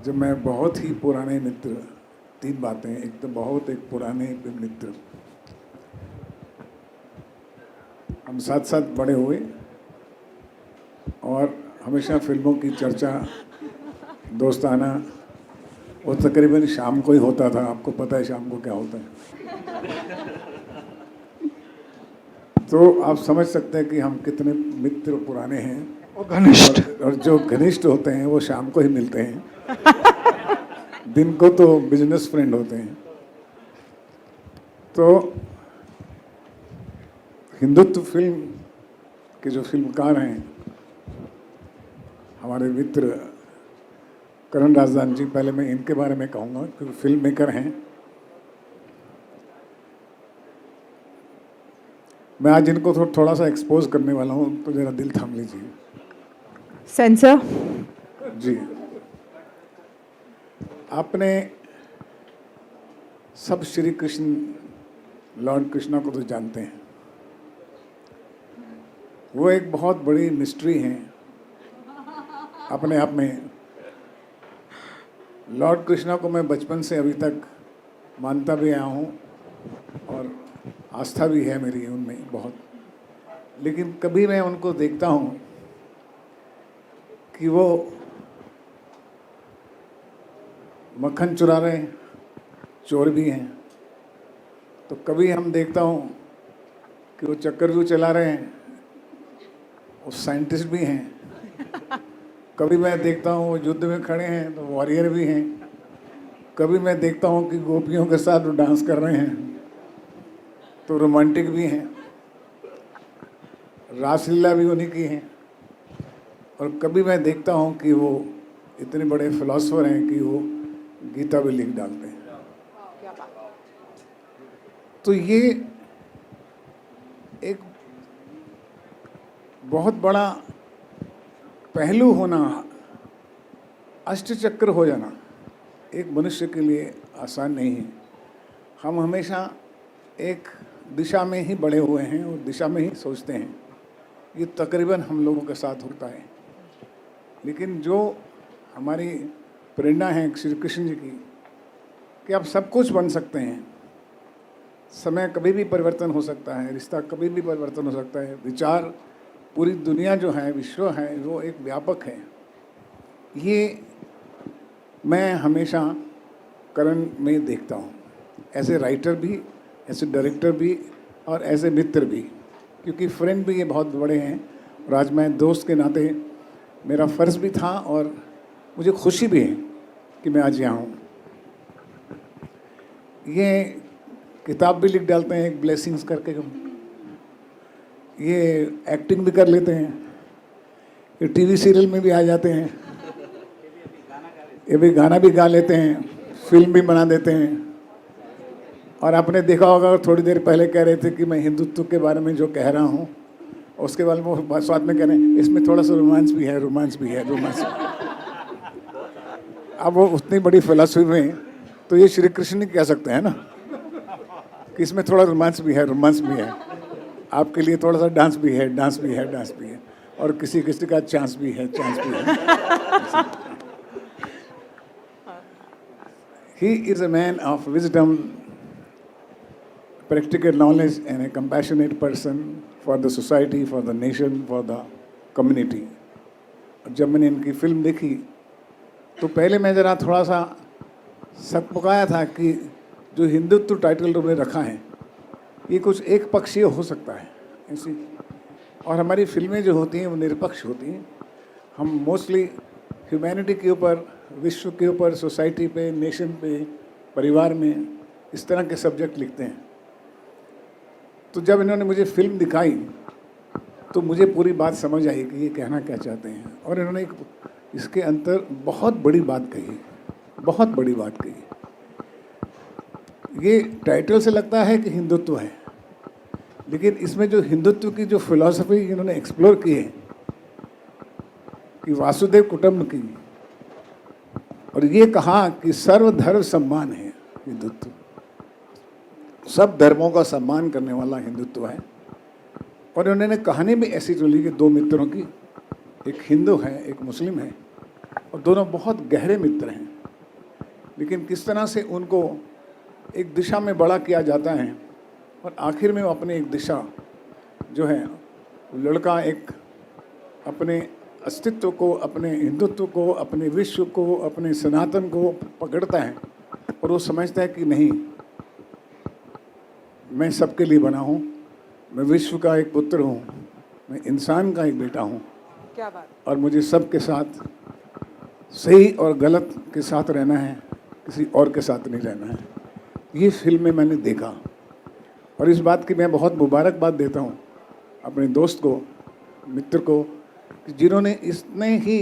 Speaker 16: जब मैं बहुत ही पुराने मित्र, तीन बातें, एक तो बहुत एक पुराने मित्र, हम साथ साथ बड़े हुए और हमेशा फिल्मों की चर्चा दोस्ताना वो तकरीबन शाम को ही होता था। आपको पता है शाम को क्या होता है। तो आप समझ सकते हैं कि हम कितने मित्र पुराने हैं।
Speaker 8: घनिष्ठ।
Speaker 16: और जो घनिष्ठ होते हैं वो शाम को ही मिलते हैं। दिन को तो बिजनेस फ्रेंड होते हैं। तो हिंदुत्व फिल्म के जो फिल्मकार हैं हमारे मित्र करण राजदान जी, पहले मैं इनके बारे में कहूँगा क्योंकि फिल्म मेकर हैं। मैं आज इनको थोड़ा सा एक्सपोज करने वाला हूँ, तो जरा दिल थाम लीजिए।
Speaker 15: सेंसर
Speaker 16: जी, आपने सब श्री कृष्ण लॉर्ड कृष्णा को तो जानते हैं। वो एक बहुत बड़ी मिस्ट्री है अपने आप में। लॉर्ड कृष्णा को मैं बचपन से अभी तक मानता भी आया हूँ और आस्था भी है मेरी उनमें बहुत, लेकिन कभी मैं उनको देखता हूँ कि वो मक्खन चुरा रहे हैं, चोर भी हैं। तो कभी हम देखता हूँ कि वो चक्रव्यूह चला रहे हैं, वो साइंटिस्ट भी हैं। कभी मैं देखता हूँ वो युद्ध में खड़े हैं तो वॉरियर भी हैं। कभी मैं देखता हूँ कि गोपियों के साथ वो डांस कर रहे हैं तो रोमांटिक भी हैं। रासलीला भी उन्हीं की है। और कभी मैं देखता हूँ कि वो इतने बड़े फिलोसोफर हैं कि वो गीता भी लिख डालते हैं। तो ये एक बहुत बड़ा पहलू होना, अष्टचक्र हो जाना एक मनुष्य के लिए आसान नहीं है। हम हमेशा एक दिशा में ही बड़े हुए हैं और दिशा में ही सोचते हैं। ये तकरीबन हम लोगों के साथ होता है। लेकिन जो हमारी प्रेरणा है श्री कृष्ण जी की कि आप सब कुछ बन सकते हैं, समय कभी भी परिवर्तन हो सकता है, रिश्ता कभी भी परिवर्तन हो सकता है, विचार, पूरी दुनिया जो है, विश्व है, वो एक व्यापक है। ये मैं हमेशा करण में देखता हूँ, ऐसे राइटर भी, ऐसे डायरेक्टर भी और ऐसे मित्र भी, क्योंकि फ्रेंड भी ये बहुत बड़े हैं। और आज मैं दोस्त के नाते मेरा फ़र्ज़ भी था और मुझे खुशी भी है कि मैं आज यहाँ हूँ। ये किताब भी लिख डालते हैं एक ब्लेसिंग्स करके, ये एक्टिंग भी कर लेते हैं, ये टीवी सीरियल में भी आ जाते हैं, ये भी गाना भी गा लेते हैं, फिल्म भी बना देते हैं। और आपने देखा होगा थोड़ी देर पहले कह रहे थे कि मैं हिंदुत्व के बारे में जो कह रहा हूँ उसके बारे में वो स्वाद में कह रहे हैं इसमें थोड़ा सा रोमांस भी है, रोमांस भी है, रोमांस। अब वो उतनी बड़ी फिलॉसफी में तो ये श्री कृष्ण ही कह सकते हैं ना कि इसमें थोड़ा रोमांस भी है, रोमांस भी है। आपके लिए थोड़ा सा डांस भी है, डांस भी है, डांस भी है, और किसी किसी का चांस भी है, चांस भी है। He is a man of wisdom, practical knowledge and a compassionate person for the society, for the nation, for the community. जब मैंने इनकी फिल्म देखी तो पहले मैं ज़रा थोड़ा सा सकपकाया था कि जो हिंदुत्व टाइटल उन्होंने रखा है ये कुछ एक पक्षीय हो सकता है ऐसी। और हमारी फिल्में जो होती हैं वो निरपक्ष होती हैं। हम मोस्टली ह्यूमैनिटी के ऊपर, विश्व के ऊपर, सोसाइटी पे, नेशन पे, परिवार में इस तरह के सब्जेक्ट लिखते हैं। तो जब इन्होंने मुझे फिल्म दिखाई तो मुझे पूरी बात समझ आई कि ये कहना क्या चाहते हैं। और इन्होंने एक इसके अंदर बहुत बड़ी बात कही, बहुत बड़ी बात कही। ये टाइटल से लगता है कि हिंदुत्व है, लेकिन इसमें जो हिंदुत्व की जो फिलॉसफी इन्होंने एक्सप्लोर की है कि वासुदेव कुटुंब की, और ये कहा कि सर्वधर्म सम्मान है हिंदुत्व, सब धर्मों का सम्मान करने वाला हिंदुत्व है। और उन्होंने कहानी भी ऐसी चली कि दो मित्रों की, एक हिंदू है, एक मुस्लिम है, और दोनों बहुत गहरे मित्र हैं। लेकिन किस तरह से उनको एक दिशा में बड़ा किया जाता है और आखिर में वो अपने एक दिशा जो है, लड़का एक अपने अस्तित्व को, अपने हिंदुत्व को, अपने विश्व को, अपने सनातन को पकड़ता है और वो समझता है कि नहीं, मैं सबके लिए बना हूँ, मैं विश्व का एक पुत्र हूँ, मैं इंसान का एक बेटा हूँ।
Speaker 15: क्या बात।
Speaker 16: और मुझे सबके साथ सही और गलत के साथ रहना है, किसी और के साथ नहीं रहना है। ये फिल्म में मैंने देखा और इस बात की मैं बहुत मुबारकबाद देता हूँ अपने दोस्त को, मित्र को, कि जिन्होंने इतने ही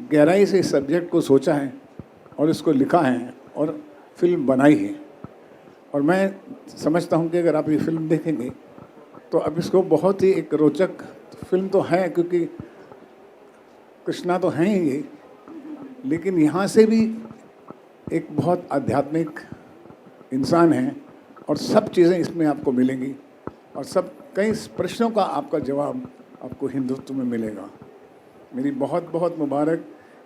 Speaker 16: गहराई से इस सब्जेक्ट को सोचा है और इसको लिखा है और फिल्म बनाई है। और मैं समझता हूँ कि अगर आप ये फिल्म देखेंगे तो अब इसको बहुत ही एक रोचक फिल्म तो है, क्योंकि कृष्णा तो हैं ही ये, लेकिन यहाँ से भी एक बहुत आध्यात्मिक इंसान हैं और सब चीज़ें इसमें आपको मिलेंगी और सब कई प्रश्नों का आपका जवाब आपको हिंदुत्व में मिलेगा। मेरी बहुत बहुत मुबारक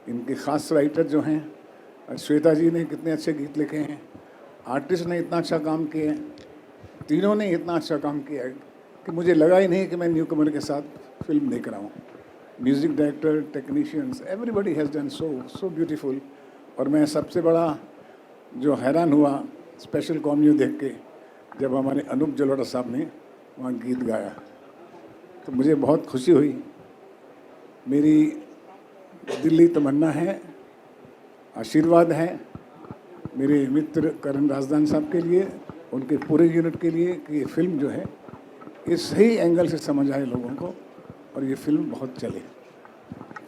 Speaker 16: इनके ख़ास राइटर जो हैं श्वेता जी ने कितने अच्छे गीत लिखे हैं, आर्टिस्ट ने इतना अच्छा काम किया है, तीनों ने इतना अच्छा काम किया है कि मुझे लगा ही नहीं कि मैं न्यू कमर के साथ फिल्म देख रहा हूँ। Music director, technicians, everybody has done so beautiful. और मैं सबसे बड़ा जो हैरान हुआ स्पेशल कॉम्यू देख के जब हमारे अनूप जलोटा साहब ने वहाँ गीत गाया तो मुझे बहुत खुशी हुई। मेरी दिली तमन्ना है, आशीर्वाद है मेरे मित्र करण राजदान साहब के लिए, उनके पूरे यूनिट के लिए कि ये फिल्म जो है इस सही एंगल से समझ आए लोगों को और ये फिल्म बहुत चले।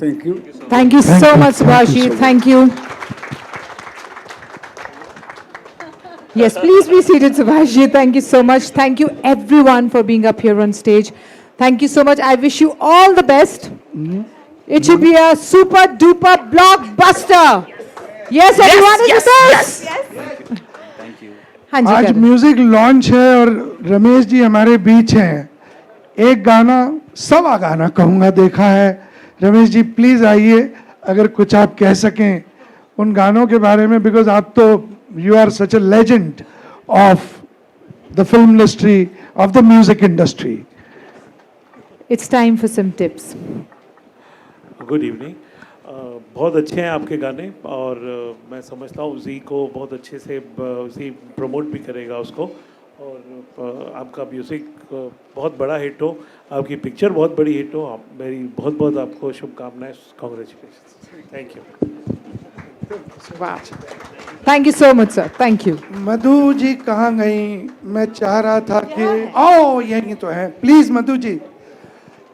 Speaker 16: Thank you.
Speaker 15: Thank you so much, Subhashi. Thank you. Yes, please be seated, Subhashi. Thank you so much. Thank you everyone for being up here on stage. Thank you so much. I wish you all the best. It should be a super duper blockbuster. Yes, everyone is with us.
Speaker 3: Thank you.
Speaker 15: हाँ जी,
Speaker 8: आज
Speaker 15: करण।
Speaker 8: Music launch है और रमेश जी हमारे बीच हैं। एक गाना, सवा गाना कहूँगा देखा है। रमेश जी प्लीज आइए, अगर कुछ आप कह सकें उन गानों के बारे में, बिकॉज आप तो you are such a legend of the film industry, of the music industry.
Speaker 15: It's time for some tips.
Speaker 12: Good evening. बहुत अच्छे हैं आपके गाने और मैं समझता हूँ जी को बहुत अच्छे से जी प्रमोट भी करेगा उसको और आपका म्यूज़िक बहुत बड़ा हिट हो, आपकी पिक्चर बहुत बड़ी हिट हो। आप मेरी बहुत बहुत आपको शुभकामनाएं। Congratulation. Thank you.
Speaker 15: Wow. Thank you so much, sir. Thank you.
Speaker 8: Madhu ji कहाँ गई? मैं चाह रहा था कि ओ यही तो है। प्लीज मधु जी,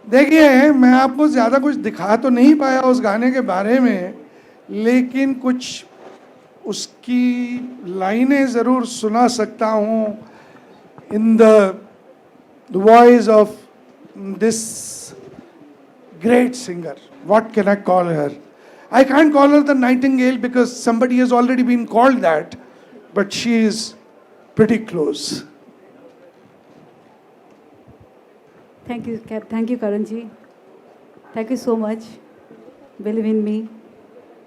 Speaker 8: देखिए मैं आपको ज़्यादा कुछ दिखा तो नहीं पाया उस गाने के बारे में, लेकिन कुछ उसकी लाइनें ज़रूर सुना सकता हूँ in the voice of this great singer. What can I call her? I can't call her the Nightingale because somebody has already been called that, but she is pretty close.
Speaker 11: Thank you, Karan ji. Thank you so much. Believe in me,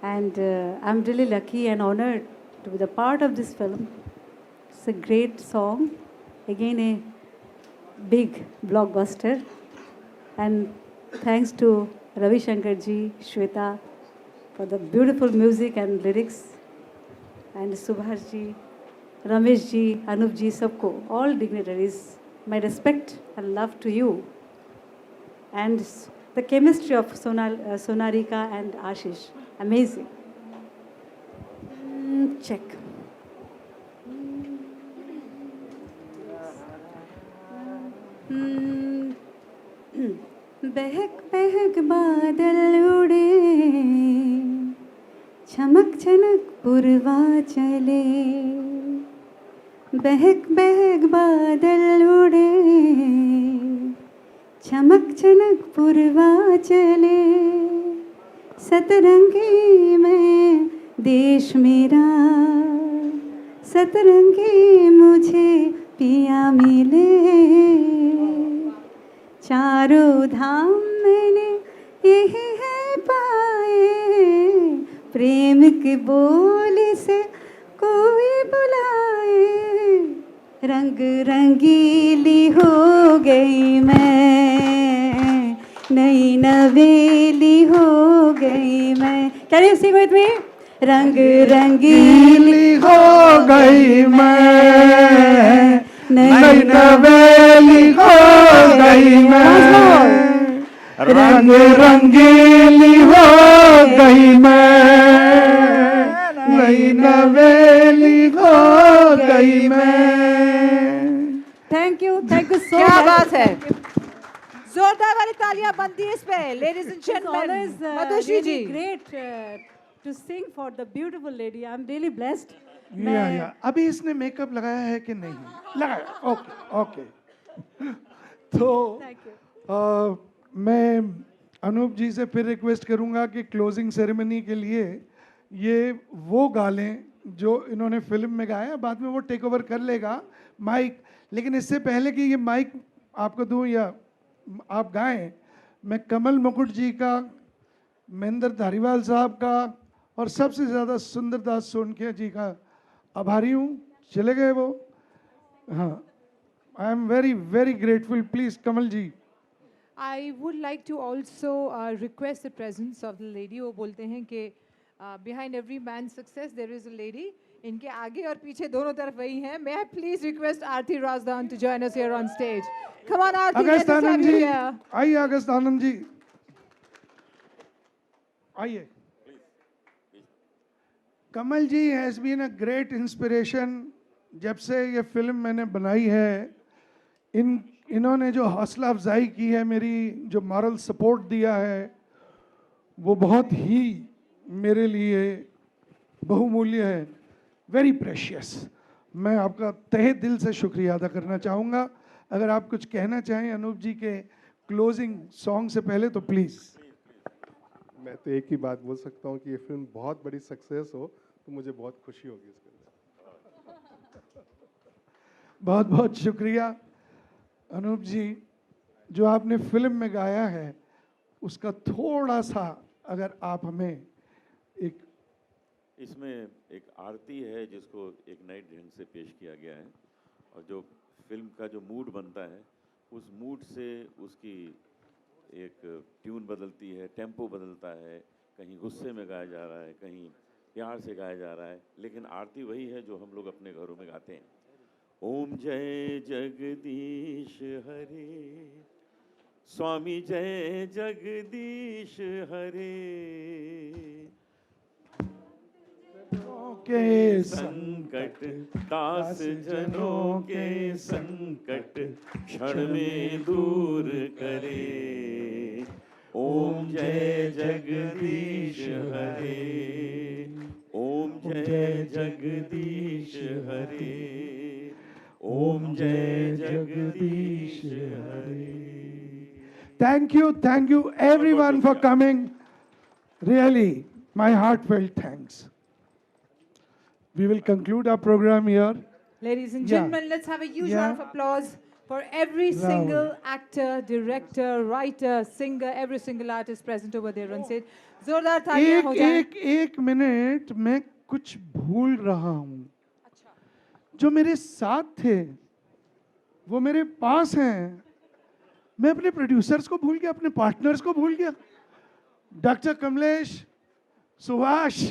Speaker 11: and I'm really lucky and honored to be the part of this film. It's a great song, again a big blockbuster, and thanks to Ravi Shankar ji, Shweta, for the beautiful music and lyrics, and Subhash ji, Ramesh ji, Anup ji, sabko, all dignitaries, my respect and love to you. And the chemistry of Sonarika and Ashish, amazing. Check. बहक बहक बादल उड़े, चमक चमक पुरवा चले, बहक बहक बादल उड़े, चमक चमक पुरवा चले, सतरंगी में देश मेरा, सतरंगी मुझे पिया मिले, चारों धाम मैंने यही है पाए, प्रेम के बोल से कोई बुलाए, रंग रंगीली हो गई मैं, नई नवेली हो गई मैं। Can you sing with me? रंग रंगीली हो गई मैं, नई नवेली हो गई मैं, रंग रंगीली हो गई मैं, नई नवेली हो गई मैं। थैंक यू सो
Speaker 15: क्या
Speaker 11: मच।
Speaker 15: बात है, जोरदार वाली तालियां बनती है इस पे। Ladies and gentleman, Madhushree ji.
Speaker 11: Great to sing for the beautiful lady. I'm really blessed.
Speaker 8: या अभी इसने मेकअप लगाया है कि नहीं लगाया? Okay okay. तो मैं अनूप जी से फिर रिक्वेस्ट करूंगा कि क्लोजिंग सेरेमनी के लिए ये वो गा लें जो इन्होंने फिल्म में गाया, बाद में वो टेक ओवर कर लेगा माइक। लेकिन इससे पहले कि ये माइक आपको दूं या आप गाएं, मैं कमल मुकुट जी का, महेंद्र धारीवाल साहब का और सबसे ज़्यादा सुंदरदास सोनकिया जी का आभारी हूँ। चले गए वो। हाँ, I am very very grateful. Please Kamal ji.
Speaker 15: I would like to also request the presence of the lady. वो बोलते हैं कि behind every man's success there is a lady. इनके आगे और पीछे दोनों तरफ वही हैं. May I please request Aarti Razdan to join us here on stage? Come on, Aarti,
Speaker 8: August
Speaker 15: let us have
Speaker 8: Anand
Speaker 15: you
Speaker 8: ji,
Speaker 15: here.
Speaker 8: आइए अगस्त आनंद जी, आइए। Kamal ji has been a great inspiration. जब से ये फिल्म मैंने बनाई है, इन्होंने जो हौसला अफजाई की है, मेरी जो मॉरल सपोर्ट दिया है, वो बहुत ही मेरे लिए बहुमूल्य है, वेरी प्रेशियस। मैं आपका तहे दिल से शुक्रिया अदा करना चाहूँगा। अगर आप कुछ कहना चाहें अनूप जी के क्लोजिंग सॉन्ग से पहले तो प्लीज़।
Speaker 17: मैं तो एक ही बात बोल सकता हूँ कि ये फिल्म बहुत बड़ी सक्सेस हो तो मुझे बहुत खुशी होगी इसके लिए।
Speaker 8: बहुत बहुत शुक्रिया अनूप जी। जो आपने फिल्म में गाया है उसका थोड़ा सा अगर आप हमें एक,
Speaker 6: इसमें एक आरती है जिसको एक नए ढंग से पेश किया गया है, और जो फिल्म का जो मूड बनता है उस मूड से उसकी एक ट्यून बदलती है, टेम्पो बदलता है, कहीं गुस्से में गाया जा रहा है, कहीं प्यार से गाया जा रहा है, लेकिन आरती वही है जो हम लोग अपने घरों में गाते हैं। ओम जय जगदीश हरे, स्वामी जय जगदीश हरे,
Speaker 8: के
Speaker 6: संकट दास जनों के संकट क्षण में दूर करे। ओम जय जगदीश हरे, ओम जय जगदीश हरे, ओम जय जगदीश हरे।
Speaker 8: Thank you everyone for coming. Really, my heartfelt thanks. We will conclude our program here.
Speaker 15: Ladies and
Speaker 8: Yeah.
Speaker 15: gentlemen, let's have a huge
Speaker 8: Yeah.
Speaker 15: round of applause for every
Speaker 8: Bravo.
Speaker 15: single actor, director, writer, singer, every single artist present over there on stage. जोरदार तालियां हो जाएं।
Speaker 8: एक minute, मैं कुछ भूल रहा हूँ। जो मेरे साथ थे वो मेरे पास हैं। मैं अपने प्रोड्यूसर्स को भूल गया, अपने पार्टनर्स को भूल गया। डॉक्टर कमलेश, सुभाष,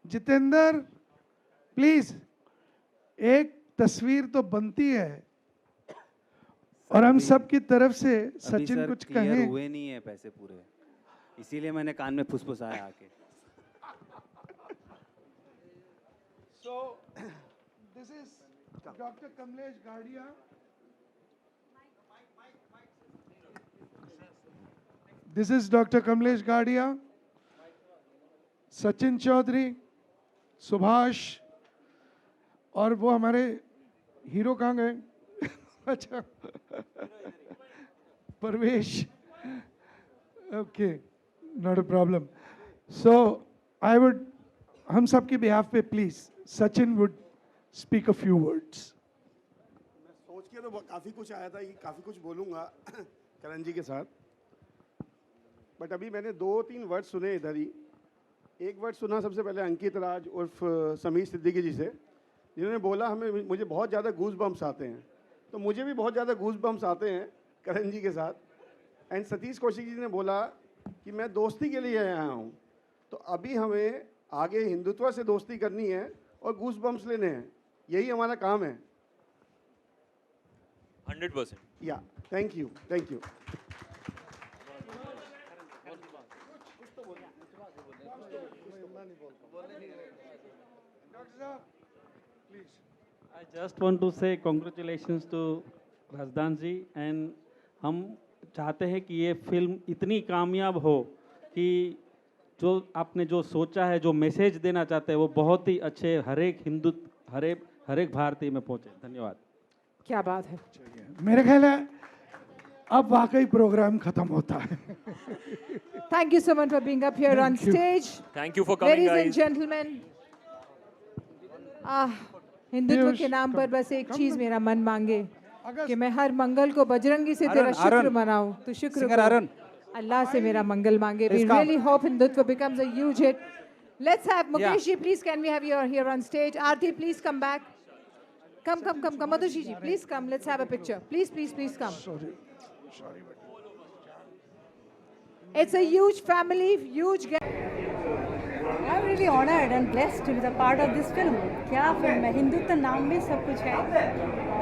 Speaker 8: जितेंद्र, प्लीज एक तस्वीर तो बनती है और हम सब की तरफ से सचिन कुछ कहें।
Speaker 18: हुए नहीं है पैसे पूरे, इसीलिए मैंने कान में फुसफुसाया आके।
Speaker 8: So this is Dr. Kamlesh Gadia. This is Dr. Kamlesh Gadia, Sachin Chaudhary, Subhash, और वो हमारे हीरो कहाँ गए? अच्छा, Parvesh. Okay, not a problem. So I would, हम सब के बिहाफ पे please Sachin would speak a few words.
Speaker 9: मैं सोच के तो काफ़ी कुछ आया था कि काफ़ी कुछ बोलूँगा करण जी के साथ, बट अभी मैंने 2-3 वर्ड सुने इधर ही। एक वर्ड सुना सबसे पहले अंकित राज उर्फ समीर सिद्दीकी जी से, जिन्होंने बोला मुझे बहुत ज़्यादा गूज बम्स आते हैं। तो मुझे भी बहुत ज़्यादा गूज बम्स आते हैं करण जी के साथ। एंड सतीश कौशिक जी ने बोला कि मैं दोस्ती के लिए आया हूँ, तो अभी हमें आगे हिंदुत्व से दोस्ती करनी है और गूज बम्स लेने हैं, यही हमारा काम है।
Speaker 5: 100%।
Speaker 9: या thank you, thank you.
Speaker 19: I just want to say congratulations to Razdan ji, and हम चाहते हैं कि ये फिल्म इतनी कामयाब हो कि जो आपने जो सोचा है, जो मैसेज देना चाहते हैं, वो बहुत ही अच्छे हर एक हिंदू, हर एक भारतीय में पहुंचे। धन्यवाद।
Speaker 15: क्या बात है।
Speaker 8: मेरे ख्याल है अब वाकई प्रोग्राम खत्म होता है।
Speaker 15: Thank you so much for being up here on stage.
Speaker 5: Thank you for coming,
Speaker 15: Ladies
Speaker 5: guys.
Speaker 15: and gentlemen, Hindutva
Speaker 8: Piyush,
Speaker 15: के नाम पर बस एक
Speaker 8: कम
Speaker 15: चीज
Speaker 8: to-
Speaker 15: मेरा मन मांगे कि मैं हर मंगल को बजरंगी से तेरा शुक्र मनाऊं, तो शुक्र को अल्लाह से मेरा मंगल मांगे. We really hope Hindutva becomes a huge hit. Let's have Mukesh ji, please can we have you here on stage? Aarti, please come back. Come. Madhushi ji, please come. Let's have a picture. Please come.
Speaker 8: Sorry.
Speaker 15: It's a huge family, huge.
Speaker 11: I'm really honored and blessed to be the part of this film. क्या film है? हिंदुत्व नाम में सब कुछ है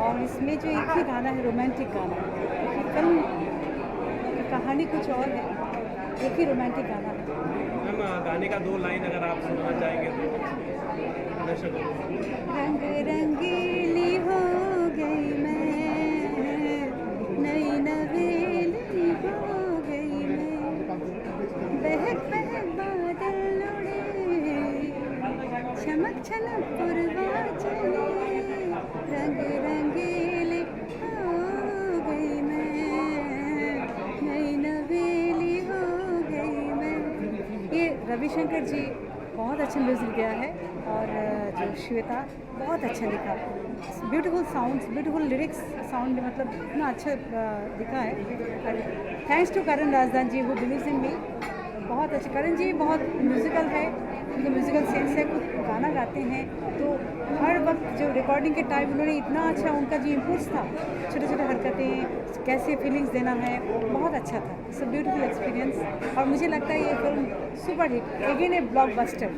Speaker 11: और इसमें जो एक ही गाना है, रोमांटिक गाना. क्योंकि फिल्म की कहानी कुछ और है, एक ही रोमांटिक गाना है.
Speaker 19: मैम गाने का 2 लाइन अगर आप सुनना चाहेंगे तो.
Speaker 11: रंग रंगीली हो गई मैं, नई नवेली हो गई मैं, बहक बहक बादल उड़े, चमक छलक पुरवा चले, रंग रंगीली हो गई मैं, नई नवेली हो गई मैं. ये रविशंकर जी बहुत अच्छा म्यूज़िक दिया है और जो श्वेता बहुत अच्छा लिखा. Beautiful sounds, beautiful lyrics, sound मतलब इतना अच्छा लिखा है. और thanks to Karan Rajdan ji who believes in me. बहुत अच्छे करण जी बहुत म्यूज़िकल है, उनके म्यूज़िकल सेंस है, कुछ गाना गाते हैं तो हर वक्त जो रिकॉर्डिंग के टाइम उन्होंने इतना अच्छा उनका जो इनपुट्स था, छोटे छोटे हरकतें, कैसे फीलिंग्स देना है, बहुत अच्छा था. इट्स अ ब्यूटीफुल एक्सपीरियंस और मुझे लगता है ये फिल्म सुपर हिट, अगेन ए ब्लॉकबस्टर.